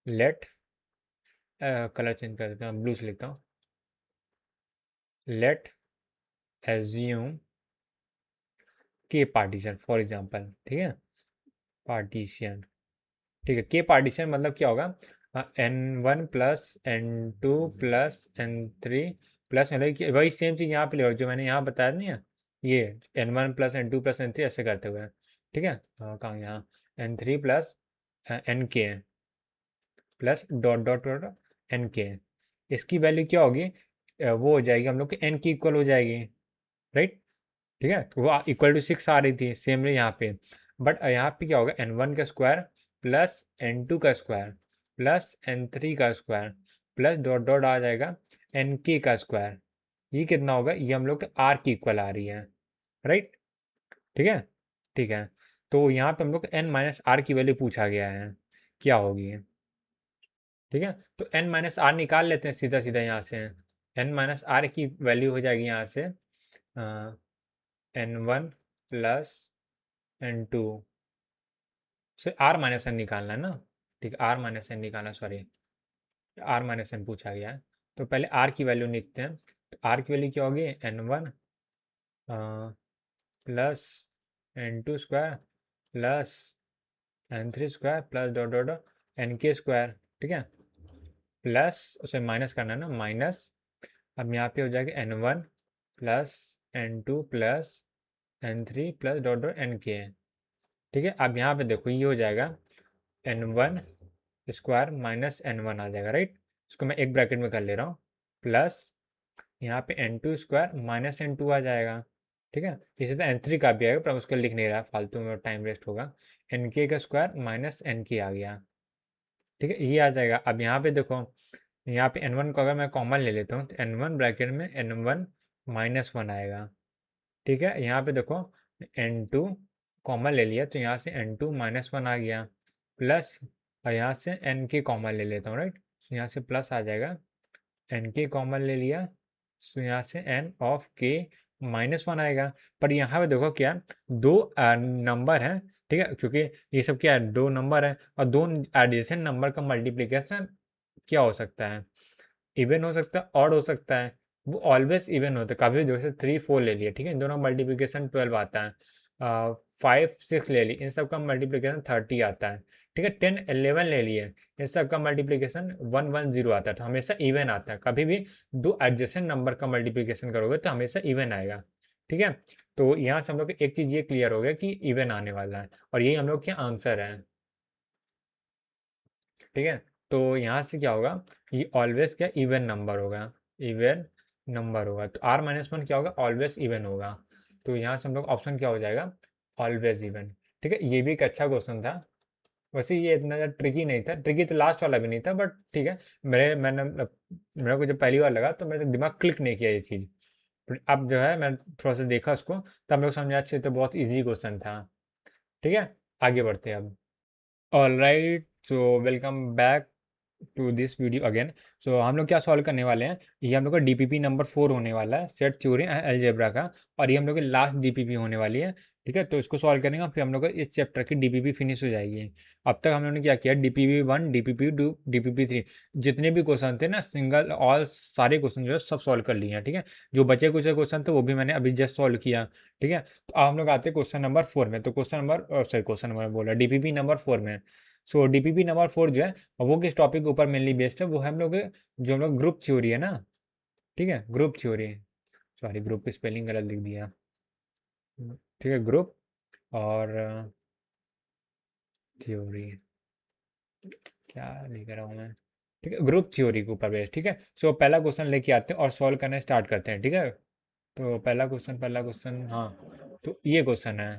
[SPEAKER 1] लेट कलर चेंज कर देते हैं, ब्लू से लिखता हूँ, लेट एज्यूम के पार्टीशन फॉर एग्जांपल, ठीक है, पार्टीशन, ठीक है। के पार्टीशन मतलब क्या होगा, n1 + n2 + n3 प्लस, मतलब वही सेम चीज़ यहाँ पे ले जो मैंने यहाँ बताया नहीं है, ये n1 + n2 + n3 ऐसे करते हुए, ठीक है। कहाँ यहाँ n3 + nk plus dot dot dot nk, इसकी वैल्यू क्या होगी, वो हो जाएगी हम लोग के n की इक्वल हो जाएगी, राइट, ठीक है। तो वो इक्वल टू 6 आ रही थी सेम यहाँ पे, बट यहाँ पे क्या होगा n1 का स्क्वायर प्लस n2 का स्क्वायर प्लस n3 का स्क्वायर प्लस डॉट डॉट आ जाएगा एन के का स्क्वायर, ये कितना होगा, ये हम लोग के आर की इक्वल आ रही है, राइट। ठीक है, ठीक है। तो यहाँ पे हम लोग एन माइनस आर की वैल्यू पूछा गया है, क्या होगी। ठीक है, तो एन माइनस आर निकाल लेते हैं सीधा सीधा यहाँ से। एन माइनस आर की वैल्यू हो जाएगी यहाँ से N one plus N two से आर माइनस एन निकालना है ना। ठीक है, आर माइनस एन निकालना, सॉरी, आर माइनस एन पूछा गया है। तो पहले आर की वैल्यू लिखते हैं। तो आर की वैल्यू क्या होगी, N one plus N two square plus N three square plus dot dot N K square. ठीक है, प्लस उसे माइनस करना है ना, माइनस, अब यहाँ पे हो जाएगा N one plus N two plus N three plus dot dot N K. ठीक है, अब यहाँ पे देखो ये हो जाएगा N one square minus N one आ जाएगा, राइट। इसको मैं एक ब्रैकेट में कर ले रहा हूँ, प्लस यहाँ पे N two square minus N two आ जाएगा। ठीक है, इसी तरह एन थ्री का भी आएगा, पर उसको लिख नहीं रहा, फालतू में टाइम वेस्ट होगा। एन के का स्क्वायर माइनस एन के आ गया। ठीक है, ये आ जाएगा। अब यहाँ पे देखो, यहाँ पे एन वन को अगर मैं कॉमन ले लेता हूँ तो एन वन ब्रैकेट में एन वन माइनस वन आएगा। ठीक है, यहाँ पे देखो एन टू कॉमन ले लिया तो यहाँ से एन टू माइनस वन आ गया, प्लस, और यहाँ से एन के कॉमन ले लेता हूँ, राइट। तो यहाँ से प्लस आ जाएगा, एन के कॉमन ले लिया तो यहाँ से एन ऑफ के माइनस वन आएगा। पर यहाँ पे देखो क्या, दो नंबर हैं, ठीक है, क्योंकि ये सब क्या है, दो नंबर है, और दो एडिशन नंबर का मल्टीप्लिकेशन क्या हो सकता है, इवन हो सकता है, ऑड हो सकता है। वो ऑलवेज इवन होता है, कभी जैसे थ्री फोर ले लिया, ठीक है, इन दोनों मल्टीप्लिकेशन 12 आता है। फाइव सिक्स ले ली, इन सब का मल्टीप्लिकेशन 30 आता है। ठीक है, 10 11 ले लिए, इन सब का मल्टीप्लिकेशन 110 आता है। तो हमेशा इवन आता है, कभी भी दो एडजेसेंट नंबर का मल्टीप्लिकेशन करोगे तो हमेशा इवन आएगा। ठीक है, तो यहाँ से हम लोग एक चीज़ ये क्लियर हो गया कि इवन आने वाला है, और यही हम लोग के आंसर है। ठीक है, तो यहाँ से क्या होगा, ये ऑलवेज क्या इवन नंबर होगा, इवन नंबर होगा। तो आर माइनस वन क्या होगा, ऑलवेज इवन होगा। तो यहाँ से हम लोग ऑप्शन क्या हो जाएगा, ऑलवेज इवन। ठीक है, ये भी एक अच्छा क्वेश्चन था। वैसे ये इतना ज़्यादा ट्रिकी नहीं था, ट्रिकी तो लास्ट वाला भी नहीं था, बट ठीक है, मेरे को जब पहली बार लगा तो मेरे दिमाग क्लिक नहीं किया ये चीज़। अब जो है मैं थोड़ा सा देखा उसको, तब मेरे को समझ आया, अच्छे तो बहुत ईजी क्वेश्चन था। ठीक है, आगे बढ़ते हैं अब। All right, so welcome back to this video again. So हम लोग क्या सॉल्व करने वाले हैं, ये हम लोग का डीपीपी नंबर 4 होने वाला है, सेट थ्योरी अलजेब्रा का, और ये हम लोग की लास्ट डीपीपी होने वाली है। ठीक है, तो इसको सॉल्व करेंगे, फिर हम लोग का इस चैप्टर की डीपीपी फिनिश हो जाएगी। अब तक हम लोगों ने क्या किया, DPP one, DPP two, DPP three, जितने भी क्वेश्चन थे ना, सिंगल ऑल सारे क्वेश्चन जो है सब सॉल्व कर लिए हैं। ठीक है, जो बचे कुछ क्वेश्चन थे वो भी मैंने अभी जस्ट सॉल्व किया। ठीक है, तो अब हम लोग आते हैं क्वेश्चन नंबर 4 में। तो question number, sorry, question number बोला, डीपीपी नंबर 4 में। सो डीपीपी नंबर 4 जो है वो किस टॉपिक के ऊपर मेनली बेस्ड है, वो है हम लोग जो हम लोग ग्रुप थ्योरी है ना। ठीक है, ग्रुप थ्योरी, सॉरी ग्रुप की स्पेलिंग गलत लिख दिया। ठीक है, ग्रुप और थ्योरी, क्या लिख रहा हूँ मैं। ठीक है, ग्रुप थ्योरी के ऊपर बेस्ड। ठीक है, सो पहला क्वेश्चन लेके आते हैं और सॉल्व करना स्टार्ट करते हैं। ठीक है, तो पहला क्वेश्चन, हाँ, तो ये क्वेश्चन है।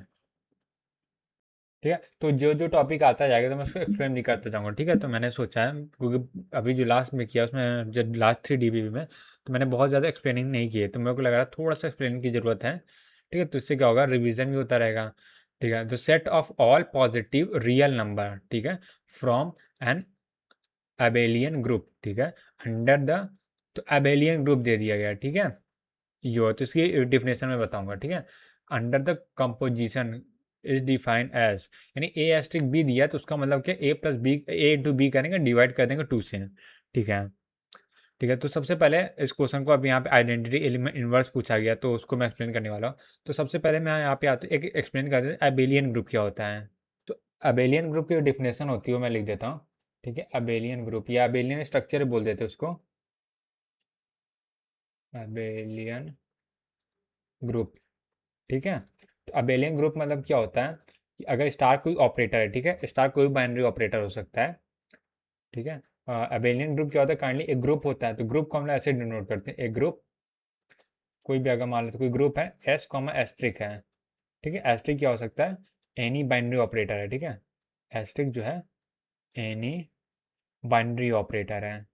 [SPEAKER 1] ठीक है, तो जो जो टॉपिक आता जाएगा तो मैं उसको एक्सप्लेन भी करता जाऊँगा। ठीक है, तो मैंने सोचा है, क्योंकि अभी जो लास्ट में किया उसमें, जब लास्ट 3 डीबीबी में, तो मैंने बहुत ज़्यादा एक्सप्लेनिंग नहीं की है, तो मेरे को लग रहा है थोड़ा सा एक्सप्लेनिंग की ज़रूरत है। ठीक है, तो इससे क्या होगा, रिवीजन भी होता रहेगा। ठीक है, तो set of all positive real number, ठीक है, फ्रॉम एन अबेलियन ग्रुप। ठीक है, अंडर द, तो अबेलियन ग्रुप दे दिया गया। ठीक है, यो, तो इसकी डिफिनेशन में बताऊंगा। ठीक है, under the composition is defined as, यानी ए एस्ट्रिक बी दिया तो उसका मतलब क्या, A plus B, A into B करेंगे, डिवाइड कर देंगे 2 से। ठीक है, ठीक है, तो सबसे पहले इस क्वेश्चन को, अब यहाँ पे आइडेंटिटी एलिमेंट इनवर्स पूछा गया, तो उसको मैं एक्सप्लेन करने वाला हूँ। तो सबसे पहले मैं यहाँ पे आता एक एक्सप्लेन कर देता हूँ अबेलियन ग्रुप क्या होता है। तो अबेलियन ग्रुप की डिफिनेशन होती है वो मैं लिख देता हूँ। ठीक है, अबेलियन ग्रुप या अबेलियन स्ट्रक्चर बोल देते हैं उसको, अबेलियन ग्रुप। ठीक है, तो अबेलियन ग्रुप मतलब क्या होता है कि अगर स्टार कोई ऑपरेटर है, ठीक है, स्टार कोई बाइनरी ऑपरेटर हो सकता है। ठीक है, अबेलियन ग्रुप क्या होता है, काइंडली एक ग्रुप होता है, तो ग्रुप को हम लोग ऐसे डिनोट करते हैं, एक ग्रुप, कोई भी अगर मान लेते कोई ग्रुप है, एस कॉमा एस्ट्रिक है। ठीक है, एस्ट्रिक क्या हो सकता है, एनी बाइनरी ऑपरेटर है। ठीक है, एस्ट्रिक जो है एनी बाइनरी ऑपरेटर है,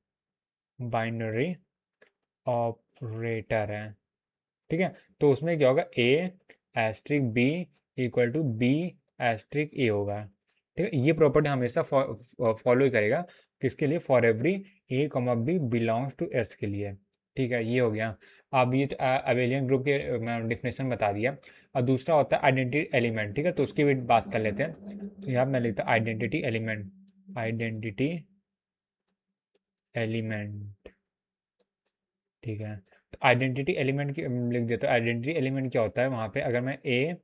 [SPEAKER 1] बाइनरी ऑपरेटर है, ठीक है। तो उसमें क्या होगा, A asterisk B equal to B asterisk A होगा, ठीक है। ये प्रॉपर्टी हमेशा फॉलो ही करेगा, किसके लिए, for every A comma B belongs to S के लिए, ठीक है। ये हो गया। अब ये अबेलियन ग्रुप के डिफिनेशन बता दिया। और दूसरा होता है आइडेंटिटी एलिमेंट, ठीक है। तो उसकी भी बात कर लेते हैं। तो यहाँ मैं लिखता हूँ आइडेंटिटी एलिमेंट, आइडेंटिटी एलिमेंट, ठीक है। तो आइडेंटिटी एलिमेंट की लिख देता हूँ। आइडेंटिटी एलिमेंट क्या होता है, वहाँ पे अगर मैं ए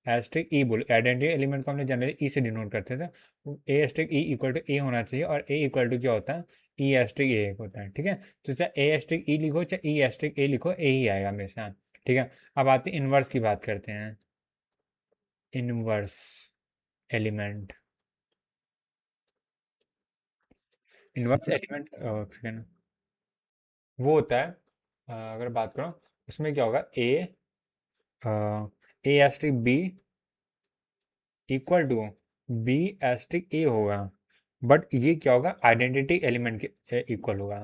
[SPEAKER 1] एस्ट्रिक ई बोल, आइडेंटिटी एलिमेंट को हमने जनरली ई से डिनोट करते थे। ए एस्ट्रिक ई इक्वल टू ए होना चाहिए, और ए इक्वल टू क्या होता है, ई एस्ट्रिक ए होता है, ठीक है। तो चाहे ए एस्ट्रिक ई लिखो चाहे ई एस्ट्रिक ए लिखो, ए ही आएगा हमेशा, ठीक है। अब आते हैं इनवर्स की बात करते हैं। Inverse element, inverse element second वो होता है, अगर बात करो उसमें क्या होगा, A asterisk B equal to B asterisk A होगा, बट ये क्या होगा, आइडेंटिटी एलिमेंट के इक्वल होगा,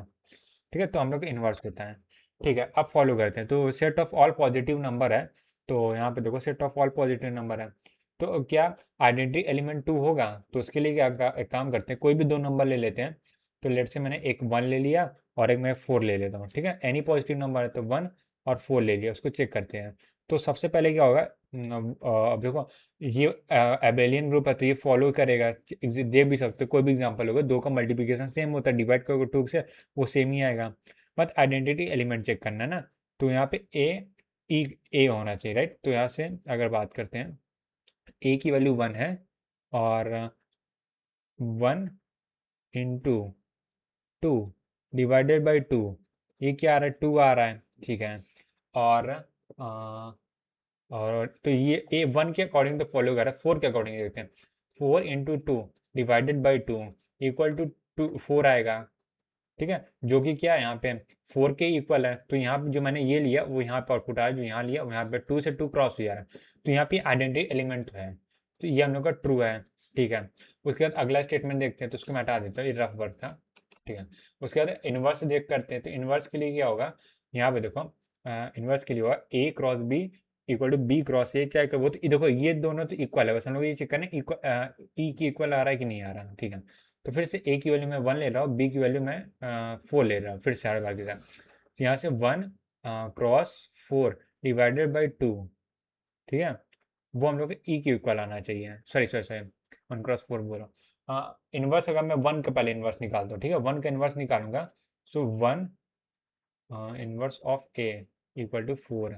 [SPEAKER 1] ठीक है। तो हम लोग का इन्वर्स होता है, ठीक है। अब फॉलो करते हैं। तो set of all positive number है, तो यहाँ पे देखो set of all positive number है, तो क्या आइडेंटिटी एलिमेंट 2 होगा। तो उसके लिए एक काम करते हैं, कोई भी दो नंबर ले लेते हैं। तो लेट से मैंने एक 1 ले लिया और एक मैं 4 ले लेता हूँ, ठीक है। एनी पॉजिटिव नंबर है तो 1 और 4 ले लिया, उसको चेक करते हैं। तो सबसे पहले क्या होगा, अब देखो ये एबेलियन ग्रुप है तो ये फॉलो करेगा, देख भी सकते हो कोई भी एग्जांपल होगा, दो का मल्टीप्लिकेशन सेम होता है, डिवाइड करोगे 2 से वो सेम ही आएगा। बट आइडेंटिटी एलिमेंट चेक करना है ना, तो यहाँ पे ए होना चाहिए, राइट। तो यहाँ से अगर बात करते हैं, ए की वैल्यू 1 है, और 1 इंटू 2 डिवाइडेड बाई 2, ये क्या आ रहा है, 2 आ रहा है, ठीक है। और और तो ये ए 1 के अकॉर्डिंग तो फॉलो कर रहा है, 4 के अकॉर्डिंग देखते हैं। 4 into 2 divided by 2 equal to 4 आएगा, ठीक है। जो कि क्या है यहाँ पे 4 के इक्वल है। तो यहाँ पे जो मैंने ये लिया वो यहाँ पे आउटपुट आया, जो यहाँ लिया वो यहाँ पे 2 से 2 क्रॉस हो जा रहा है। तो यहाँ पे आइडेंटिटी एलिमेंट है, तो ये हम लोग का ट्रू है, ठीक है। उसके बाद अगला स्टेटमेंट देखते हैं, तो उसको मैं हटा देता हूँ, ये रफ वर्क था, ठीक है। उसके बाद इनवर्स देख करते हैं। तो इनवर्स के लिए क्या होगा, यहाँ पे देखो इनवर्स के लिए होगा A cross B equal to B cross A, क्या वो तो देखो ये दोनों तो इक्वल है, बस हम लोग ये चेक करें ई की इक्वल आ रहा है कि नहीं आ रहा, ठीक है। तो फिर से ए की वैल्यू मैं 1 ले रहा हूँ, बी की वैल्यू मैं 4 ले रहा हूँ, फिर से हर बार की तरह। तो यहाँ से 1 क्रॉस 4 डिवाइडेड बाई 2, ठीक है। वो हम लोग को ई की इक्वल आना चाहिए, सॉरी सॉरी सॉरी 1 क्रॉस 4 बोल रहा हूँ। इन्वर्स अगर मैं 1 का पहले इन्वर्स निकालता हूँ, ठीक है, 1 का इन्वर्स निकालूंगा। So 1 inverse of A equal to 4,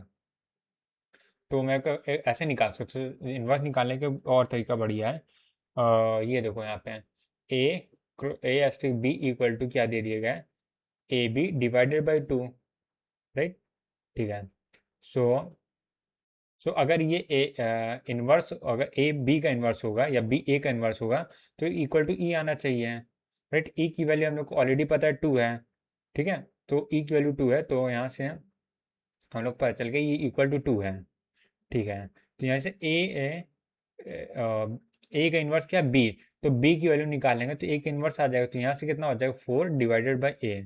[SPEAKER 1] तो मैं ऐसे निकाल सकता हूँ। इन्वर्स निकालने के और तरीका बढ़िया है। ये देखो यहाँ पे A A asterisk B equal to क्या दे दिया गया है, A B divided by 2, right, ठीक है। सो अगर ये इन्वर्स, अगर ए बी का इन्वर्स होगा या बी ए का इन्वर्स होगा, तो इक्वल टू ई आना चाहिए, राइट। ई की वैल्यू हम लोग को ऑलरेडी पता है 2 है, ठीक है। तो ई की वैल्यू 2 है, तो यहाँ से हम लोग पता चल गया ये इक्वल टू 2 है, ठीक है। तो यहाँ से ए का इन्वर्स क्या है, बी, तो बी की वैल्यू निकालेंगे तो ए का इन्वर्स आ जाएगा। तो यहाँ से कितना हो जाएगा, 4 डिवाइडेड बाई ए।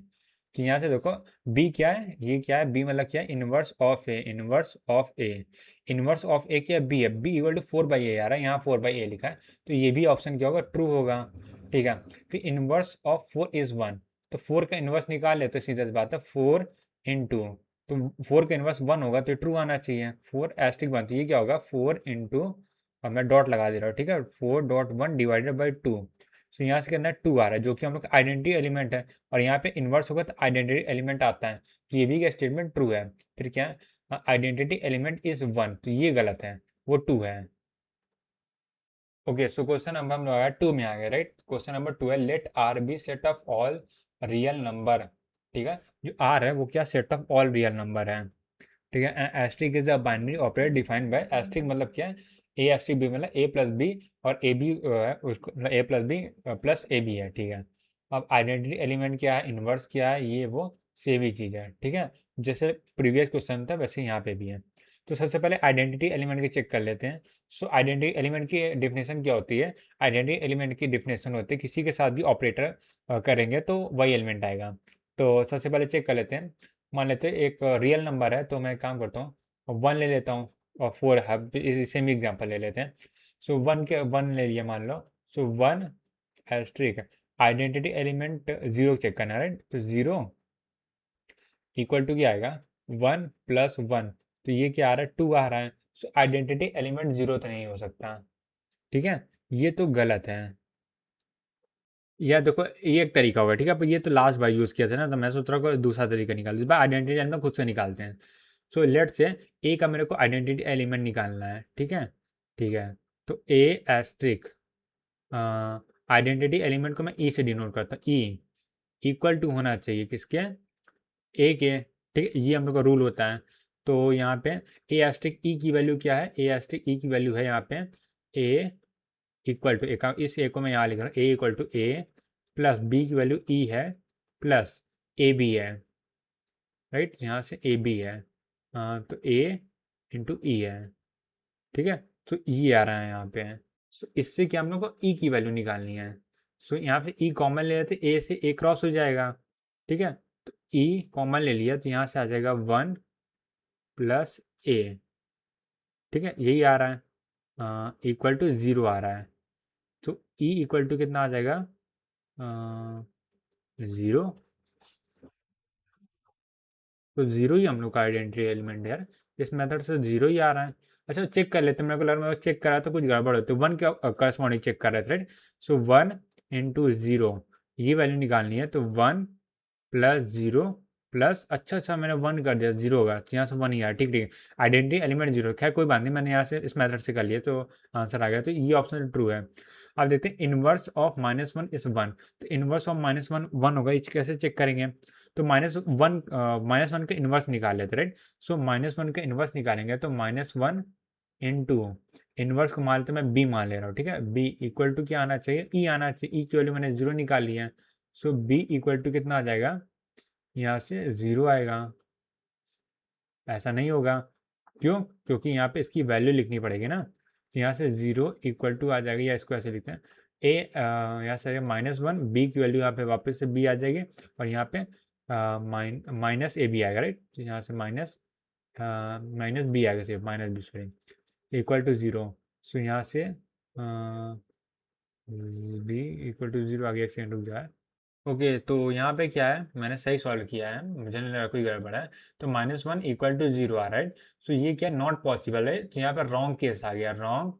[SPEAKER 1] तो यहाँ से देखो बी क्या है, ये क्या है, बी मतलब क्या है, inverse of A, inverse of A, inverse of A क्या है, बी है, B equal to 4 by A आ रहा है, यहाँ 4 बाई ए लिखा है। तो ये भी ऑप्शन क्या होगा, ट्रू होगा, ठीक है। फिर इन्वर्स ऑफ 4 इज 1, तो 4 का इन्वर्स निकाल ले तो सीधा सी बात है 4 इंटू, तो 4 का इन्वर्स 1 होगा तो ट्रू आना चाहिए, 4 एस्ट्रिक 1, तो ये क्या होगा 4 इंटू, अब मैं डॉट लगा दे रहा हूँ, ठीक है, 4.1 डिवाइडेड बाई 2। सो यहाँ से कितना 2 आ रहा है, जो कि हम लोग का आइडेंटिटी एलिमेंट है, और यहाँ पे इन्वर्स होगा तो आइडेंटिटी एलिमेंट आता है, तो ये भी क्या स्टेटमेंट ट्रू है। फिर क्या आइडेंटिटी एलिमेंट इज 1, तो ये गलत है, वो 2 है। ओके, सो क्वेश्चन नंबर हम लोग 2 में आ गए, राइट। क्वेश्चन नंबर 2 है, let R be set of all real number, ठीक है। जो आर है वो क्या, set of all real number है, ठीक है। Asterisk is a binary operator defined by, asterisk मतलब क्या है, ए एस्ट्रिक बी मतलब ए प्लस बी, और ए बी है उसको मतलब A plus B plus A B है, ठीक है। अब आइडेंटिटी एलिमेंट क्या है, इन्वर्स क्या है, ये वो सेम ही चीज़ है, ठीक है। जैसे प्रीवियस क्वेश्चन था वैसे यहाँ पे भी है। तो सबसे पहले आइडेंटिटी एलिमेंट के चेक कर लेते हैं। सो आइडेंटिटी एलिमेंट की डिफिनेशन क्या होती है, आइडेंटिटी एलिमेंट की डिफिनेशन होती है किसी के साथ भी ऑपरेटर करेंगे तो वही एलिमेंट आएगा। तो सबसे पहले चेक कर लेते हैं। मान लेते हैं एक रियल नंबर है, तो मैं काम करता हूँ 1 ले लेता हूँ और 4 है। इस सेम एग्जांपल ले लेते हैं। सो 1 ले लिया मान लो। सो 1 एस्ट्रिक आइडेंटिटी एलिमेंट 0 चेक करना, राइट। तो 0 इक्वल टू क्या आएगा 1 प्लस 1, तो ये क्या आ रहा है 2 आ रहा है। सो आइडेंटिटी एलिमेंट 0 तो नहीं हो सकता, ठीक है। ये तो गलत है। यह देखो ये एक तरीका होगा, ठीक है। पर ये तो लास्ट बार यूज़ किया था ना, तो मैं सोच रहा हूँ कोई दूसरा तरीका निकाल, इस बार आइडेंटिटी एलिमेंट खुद से निकालते हैं। सो लेट से ए का मेरे को आइडेंटिटी एलिमेंट निकालना है, ठीक है। ठीक है, तो ए एस्ट्रिक आइडेंटिटी एलिमेंट को मैं ई से डिनोट करता हूँ। ई इक्वल टू होना चाहिए किसके, ए के, ठीक है। ये हम लोग का रूल होता है। तो यहाँ पे ए एस्ट्रिक ई की वैल्यू क्या है, ए एस्ट्रिक ई की वैल्यू है यहाँ पे ए इक्वल टू ए का, इस ए को मैं यहाँ लिख रहा हूँ A equal to A plus B की वैल्यू ई है प्लस ए बी है, राइट। यहाँ से ए बी है, तो ए इंटू ई है, ठीक है। तो ई आ रहा है यहाँ पे। तो इससे क्या हम लोग को ई की वैल्यू निकालनी है। सो यहाँ पे ई कॉमन ले लेते, ए से ए क्रॉस हो जाएगा, ठीक है। तो ई कॉमन ले लिया तो यहाँ से आ जाएगा 1 प्लस ए, ठीक है। यही आ रहा है, इक्वल टू 0 आ रहा है। तो ई इक्वल टू कितना आ जाएगा 0। तो 0 ही हम लोग का आइडेंटिटी एलिमेंट है यार। इस मेथड से 0 ही आ रहा है। अच्छा चेक कर लेते हैं, मेरे को लग रहा है चेक करा तो कुछ गड़बड़ होती है। 1 के करस्पॉन्डिंग चेक कर रहे थे, राइट। सो 1 इंटू 0 ये वैल्यू निकालनी है। तो 1 प्लस 0 प्लस, अच्छा मैंने 1 कर दिया, 0 होगा तो यहाँ से 1 ही आया, ठीक ठीक। आइडेंटिटी एलिमेंट 0, खैर कोई बात नहीं, मैंने यहाँ से इस मेथड से कर लिया तो आंसर आ गया। तो ये ऑप्शन ट्रू है। अब देखते हैं इनवर्स ऑफ -1 इज 1। तो इनवर्स ऑफ -1 1 होगा, इस कैसे चेक करेंगे। तो -1 का इन्वर्स निकाल लेते, राइट। सो -1 का इन्वर्स निकालेंगे तो -1 इंटू इन्वर्स को मान लेते मैं बी मान ले रहा हूँ, ठीक है। बी इक्वल टू क्या आना चाहिए, ई आना चाहिए। ई की वैल्यू मैंने 0 निकाल ली है। सो बी इक्वल टू कितना आ जाएगा, यहाँ से 0 आएगा। ऐसा नहीं होगा, क्यों, क्योंकि यहाँ पे इसकी वैल्यू लिखनी पड़ेगी ना। तो यहाँ से 0 इक्वल टू आ जाएगी, या इसको ऐसे लिखते हैं ए, यहाँ से -1, बी की वैल्यू यहाँ पे वापस से बी आ जाएगी और यहाँ पे माइनस ए बी आएगा, राइट। तो यहाँ से माइनस बी आएगा, सिर्फ minus B, sorry, equal to 0। So यहाँ से बी इक्वल टू 0 आ गया, एक सेकेंड रुक जाए। ओके, तो यहाँ पे क्या है, मैंने सही सॉल्व किया है, मुझे नहीं लगा कोई गड़बड़ है। तो -1 इक्वल टू 0 आ रहा है। तो ये क्या नॉट पॉसिबल है, तो यहाँ पे रॉन्ग केस आ गया, रॉन्ग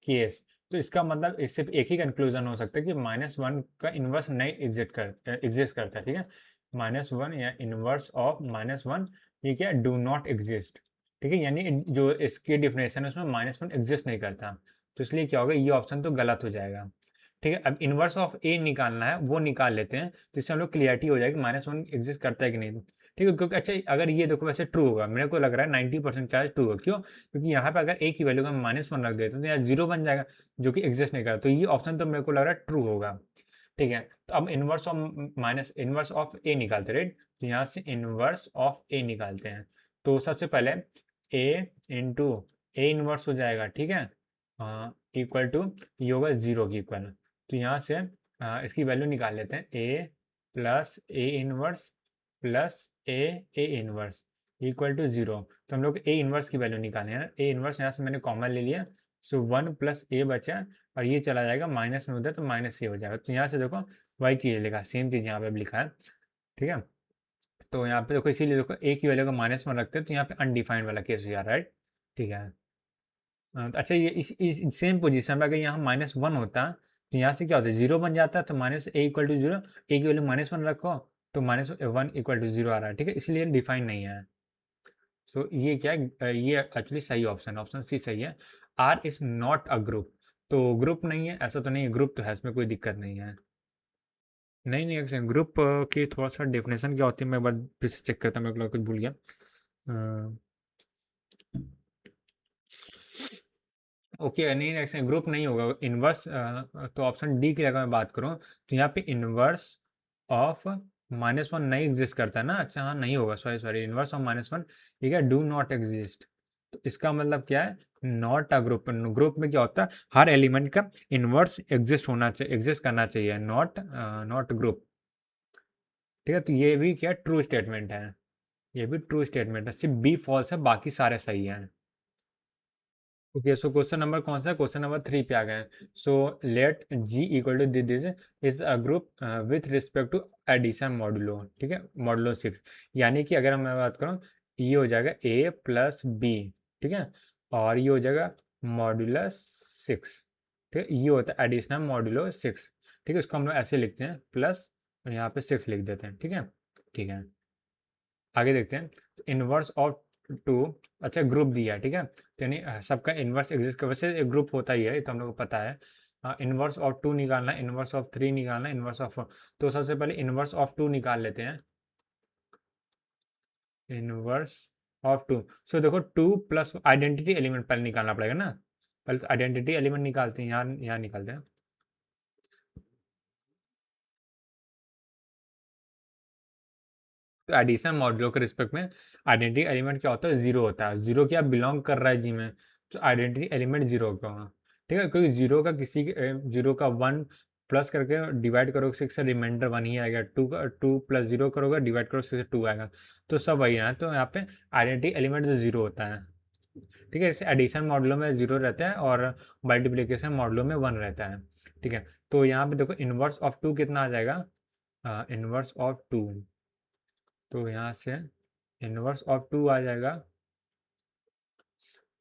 [SPEAKER 1] केस। तो इसका मतलब इससे एक ही कंक्लूजन हो सकता है कि -1 का इन्वर्स नहीं एग्जिस्ट करता है, ठीक है। -1 या इन्वर्स ऑफ -1 ये क्या डू नॉट एग्जिस्ट, ठीक है। यानी जो इसकी डिफिनेशन है उसमें -1 एग्जिस्ट नहीं करता। तो इसलिए क्या होगा, ये ऑप्शन तो गलत हो जाएगा, ठीक है। अब इनवर्स ऑफ ए निकालना है, वो निकाल लेते हैं। तो इससे हम लोग क्लियरिटी हो जाएगी -1 एग्जिस्ट करता है कि नहीं, ठीक है। क्योंकि अच्छा अगर ये देखो वैसे ट्रू होगा, मेरे को लग रहा है 90% चांस ट्रू होगा। क्यों, क्योंकि यहाँ पे अगर ए की वैल्यू हम -1 रख देते हैं तो यहाँ 0 बन जाएगा, जो कि एग्जिस्ट नहीं करता। तो ये ऑप्शन तो मेरे को लग रहा है ट्रू होगा, ठीक है। तो अब इनवर्स ऑफ ए निकालते, राइट। तो यहाँ से इनवर्स ऑफ ए निकालते हैं। तो सबसे पहले ए इंटू ए इनवर्स हो जाएगा, ठीक है, इक्वल टू ये होगा 0 की इक्वल। तो यहाँ से इसकी वैल्यू निकाल लेते हैं A plus A inverse plus A inverse equal to 0। तो हम लोग ए इनवर्स की वैल्यू निकालें हैं। ए इनवर्स यहाँ से मैंने कॉमन ले लिया। सो 1 प्लस ए बचा और ये चला जाएगा माइनस में, उधर तो माइनस ए हो जाएगा। तो यहाँ से देखो वही चीज़ लिखा, सेम चीज़ यहाँ पे लिखा है, ठीक है। तो यहाँ पे देखो इसीलिए देखो ए की वैल्यू को -1 रखते हैं तो यहाँ पे अनडिफाइंड वाला केस हो जा रहा है, ठीक है। तो अच्छा ये इस सेम पोजीशन में अगर यहाँ -1 होता तो यहाँ से क्या होता है 0 बन जाता। तो -a इक्वल टू 0, ए की वैल्यू -1 रखो तो -1 इक्वल टू 0 आ रहा है, ठीक है। इसलिए डिफाइन नहीं है। सो ये क्या है, ये एक्चुअली सही ऑप्शन सी सही है। R is not a group, तो ग्रुप नहीं है ऐसा तो नहीं है, ग्रुप तो है, इसमें कोई दिक्कत नहीं है। नहीं नहीं, एक ग्रुप की थोड़ा सा डेफिनेशन क्या होती है, मैं एक बार फिर से चेक करता हूँ, मेरे को कुछ भूल गया। ओके, नहीं ऐसे ग्रुप नहीं होगा इनवर्स। तो ऑप्शन डी की अगर मैं बात करूँ तो यहाँ पे इनवर्स ऑफ -1 नहीं एग्जिस्ट करता है ना। अच्छा हाँ नहीं होगा, सॉरी इनवर्स ऑफ -1 ठीक है डू नॉट एग्जिस्ट। तो इसका मतलब क्या है, नॉट अ ग्रुप। ग्रुप में क्या होता है, हर एलिमेंट का इनवर्स एग्जिस्ट करना चाहिए, नॉट ग्रुप। ठीक है, तो ये भी क्या ट्रू स्टेटमेंट है, ये भी ट्रू स्टेटमेंट है, सिर्फ बी फॉल्स है, बाकी सारे सही हैं। ओके, सो क्वेश्चन नंबर कौन सा है, क्वेश्चन नंबर 3 पे आ गए हैं। So let G equal to this is a group with respect to addition modulo, ठीक है, मॉडुलो 6, यानी कि अगर मैं बात करूँ, ये हो जाएगा ए प्लस बी, ठीक है, और ये हो जाएगा मॉडुलस 6, ठीक है, ये होता है एडिशनल मॉडुलो 6, ठीक है, इसको हम लोग ऐसे लिखते हैं प्लस, और यहाँ पे 6 लिख देते हैं, ठीक है, ठीक है। आगे देखते हैं, इनवर्स ऑफ टू, अच्छा ग्रुप दिया है, ठीक है, तो यानी सबका इनवर्स एग्जिस्ट कर, वैसे एक ग्रुप होता ही है, ये तो हम लोग को पता है। इनवर्स ऑफ टू निकालना, इनवर्स ऑफ थ्री निकालना, इनवर्स ऑफ फोर, तो सबसे पहले इनवर्स ऑफ टू निकाल लेते हैं, इनवर्स ऑफ टू। सो देखो, टू प्लस आइडेंटिटी एलिमेंट पहले निकालना पड़ेगा ना, पहले तो आइडेंटिटी एलिमेंट निकालते हैं, यहाँ यहाँ निकालते हैं। तो एडिशन मॉड्यूलो के रिस्पेक्ट में आइडेंटिटी एलिमेंट क्या होता है, जीरो होता है, जीरो क्या बिलोंग कर रहा है जी में, तो आइडेंटिटी एलिमेंट जीरो का होगा, ठीक है, क्योंकि जीरो का किसी जीरो का वन प्लस करके डिवाइड करोगे सिक्स से रिमाइंडर वन ही आएगा, टू का टू प्लस जीरो करोगे डिवाइड करो सिक्स से टू आएगा, तो सब वही है, तो यहाँ पे आइडेंटिटी एलिमेंट जो जीरो होता है, ठीक है, जैसे एडिशन मॉडलों में जीरो रहता है और मल्टीप्लीकेशन मॉडलों में वन रहता है, ठीक है, तो यहाँ पे देखो इनवर्स ऑफ टू कितना आ जाएगा, इनवर्स ऑफ टू, तो यहाँ से इनवर्स ऑफ टू आ जाएगा,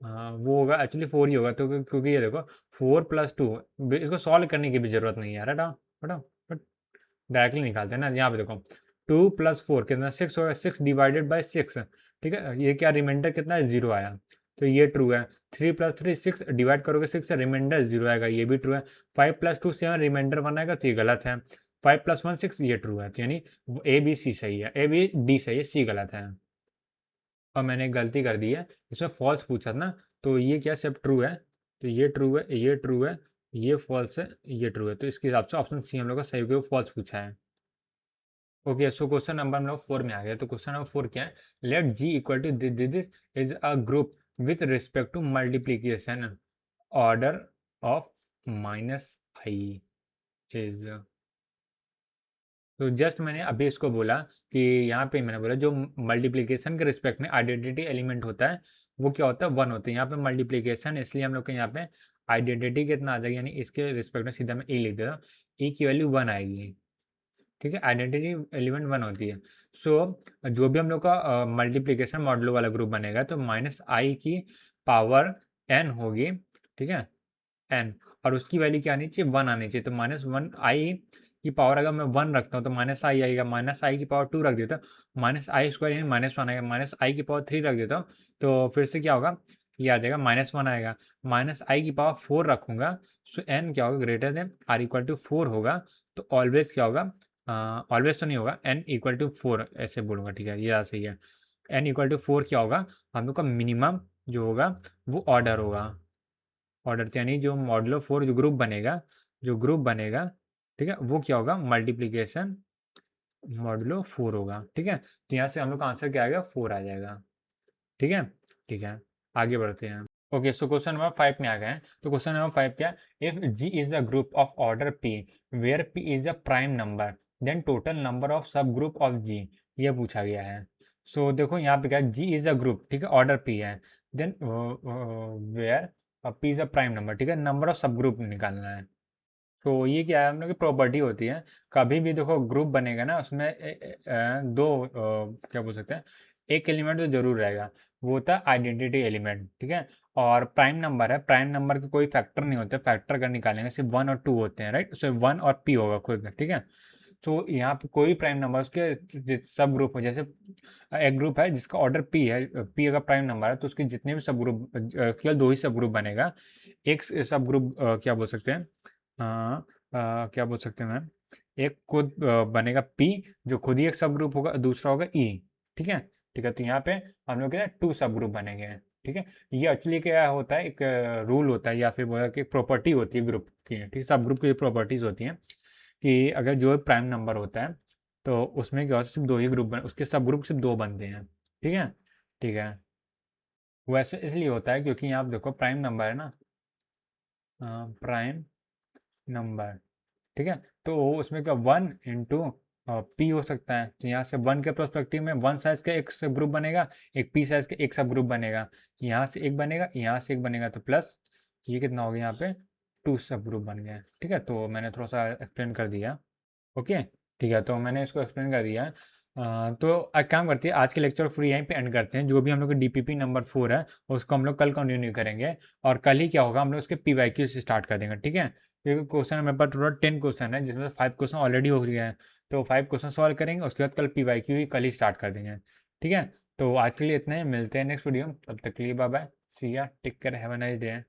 [SPEAKER 1] हाँ वो होगा एक्चुअली फोर ही होगा, तो क्योंकि ये देखो फोर प्लस टू, इसको सॉल्व करने की भी जरूरत नहीं है यार, हटाओ हटाओ, डायरेक्टली निकालते हैं ना, यहाँ पे देखो टू प्लस फोर कितना सिक्स होगा, सिक्स डिवाइडेड बाई सिक्स, ठीक है, ये क्या रिमाइंडर कितना है, जीरो आया, तो ये ट्रू है। Three plus three six divide करोगे सिक्स से रिमाइंडर जीरो आएगा, ये भी ट्रू है। Five plus two seven remainder one आएगा, तो ये गलत है। फाइव प्लस वन सिक्स, ये ट्रू है, तो यानी ए बी सी सही है, ए बी डी सही है, सी गलत है। और मैंने गलती कर दी है, इसमें फॉल्स पूछा था ना, तो ये क्या सब ट्रू है, तो ये ट्रू है, ये ट्रू है, ये फॉल्स है, ये ट्रू है, तो इसके हिसाब से ऑप्शन सी हम लोग का सही होगा, फॉल्स पूछा है। ओके, सो क्वेश्चन नंबर हम लोग फोर में आ गया, तो क्वेश्चन नंबर फोर क्या है, let G equal to this is a group with respect to multiplication order of minus I is, तो जस्ट मैंने अभी इसको बोला कि यहाँ पे मैंने बोला जो मल्टीप्लिकेशन के रिस्पेक्ट में आइडेंटिटी एलिमेंट होता है वो क्या होता है, वन होता है, यहाँ पे मल्टीप्लिकेशन, इसलिए हम लोग के यहाँ पे आइडेंटिटी कितना आ जाएगा, यानी इसके रिस्पेक्ट में सीधा मैं ई लिख देता हूँ, ई की वैल्यू वन आएगी, ठीक है, आइडेंटिटी एलिमेंट वन होती है। सो जो भी हम लोग का मल्टीप्लिकेशन मॉडलो वाला ग्रुप बनेगा, तो माइनस आई की पावर एन होगी, ठीक है, एन, और उसकी वैल्यू क्या आनी चाहिए, वन आनी चाहिए, तो माइनस वन आई की पावर अगर मैं वन रखता हूँ तो माइनस आई आएगा, माइनस आई की पावर टू रख देता हूँ माइनस आई स्क्वायर यानी माइनस वन आएगा, माइनस आई की पावर थ्री रख देता हूँ तो फिर से क्या होगा, ये आ जाएगा माइनस वन आएगा, माइनस आई की पावर फोर रखूंगा, सो एन क्या होगा, greater than or equal to four होगा, तो ऑलवेज क्या होगा, ऑलवेज तो नहीं होगा, एन इक्वल टू फोर ऐसे बोलूंगा, ठीक है, ये ज़्यादा सही है। एन इक्वल टू फोर क्या होगा, हम लोग का मिनिमम जो होगा वो ऑर्डर होगा, ऑर्डर यानी जो मॉडुलो फोर जो ग्रुप बनेगा, जो ग्रुप बनेगा, ठीक है, वो क्या होगा, मल्टीप्लीकेशन मॉडुलो फोर होगा, ठीक है, तो यहाँ से हम लोग का आंसर क्या आएगा, फोर आ जाएगा, ठीक है, ठीक है, आगे बढ़ते हैं। ओके, सो क्वेश्चन नंबर फाइव में आ गए हैं, तो क्वेश्चन नंबर फाइव क्या है, if G is a group of order P where P is a prime number then total number of subgroup of G, ये पूछा गया है। सो देखो यहाँ पे क्या है, जी इज अ ग्रुप, ठीक है, ऑर्डर पी है, then where P is a prime number, ठीक है, नंबर ऑफ सब ग्रुप निकालना है। तो ये क्या है, हम लोग की प्रॉपर्टी होती है, कभी भी देखो ग्रुप बनेगा ना उसमें दो क्या बोल सकते हैं, एक एलिमेंट तो जरूर रहेगा, वो होता है आइडेंटिटी एलिमेंट, ठीक है, और प्राइम नंबर है, प्राइम नंबर के कोई फैक्टर नहीं होते, फैक्टर अगर निकालेंगे सिर्फ वन और टू होते हैं, राइट, सो वन और पी होगा खुद, ठीक है, तो यहाँ पे कोई प्राइम नंबर उसके सब ग्रुप हो, जैसे एक ग्रुप है जिसका ऑर्डर पी है, पी अगर प्राइम नंबर है तो उसके जितने भी सब ग्रुप, केवल दो ही सब ग्रुप बनेगा, एक सब ग्रुप क्या बोल सकते हैं, क्या बोल सकते हैं मैम, एक खुद बनेगा पी जो खुद ही एक सब ग्रुप होगा, दूसरा होगा ई, ठीक है, ठीक है, तो यहाँ पे हम लोग क्या टू सब ग्रुप बनेंगे, ठीक है, ये एक्चुअली क्या होता है, एक रूल होता है या फिर बोला कि प्रॉपर्टी होती है ग्रुप की, ठीक है, सब ग्रुप की प्रॉपर्टीज होती हैं कि अगर जो प्राइम नंबर होता है तो उसमें क्या होता है, सिर्फ दो ही ग्रुप बने, उसके सब ग्रुप सिर्फ दो बनते हैं, ठीक है, ठीक है, वैसे इसलिए होता है क्योंकि यहाँ आप देखो प्राइम नंबर है ना, प्राइम नंबर, ठीक है, तो उसमें क्या वन इंटू पी हो सकता है। तो यहाँ से 1 के प्रोस्पेक्टिव में 1 साइज का एक सब ग्रुप बनेगा, एक पी साइज का एक सब ग्रुप बनेगा। यहाँ से एक बनेगा, यहाँ से एक बनेगा, तो प्लस ये कितना हो गया यहाँ पे 2 सब ग्रुप बन गया। ठीक है, तो मैंने थोड़ा सा एक्सप्लेन कर दिया। ओके, ठीक है, तो मैंने इसको एक्सप्लेन कर दिया। तो एक काम करते हैं, आज के लेक्चर फ्री यहीं पे एंड करते हैं। जो भी हम लोग का डीपीपी नंबर 4 है उसको हम लोग कल कंटिन्यू करेंगे, और कल ही क्या होगा, हम लोग उसके पीवाईक्यू से स्टार्ट कर देंगे। ठीक है, क्योंकि क्वेश्चन मेरे पास टोटल 10 क्वेश्चन है, जिसमें से 5 क्वेश्चन ऑलरेडी हो गए हैं। तो 5 क्वेश्चन सॉल्व करेंगे, उसके बाद कल पीवाईक्यू ही कल ही स्टार्ट कर देंगे। ठीक है, तो आज के लिए इतना ही, मिलते हैं नेक्स्ट वीडियो में। तब तक के लिए bye bye, see ya, take care, have a nice day.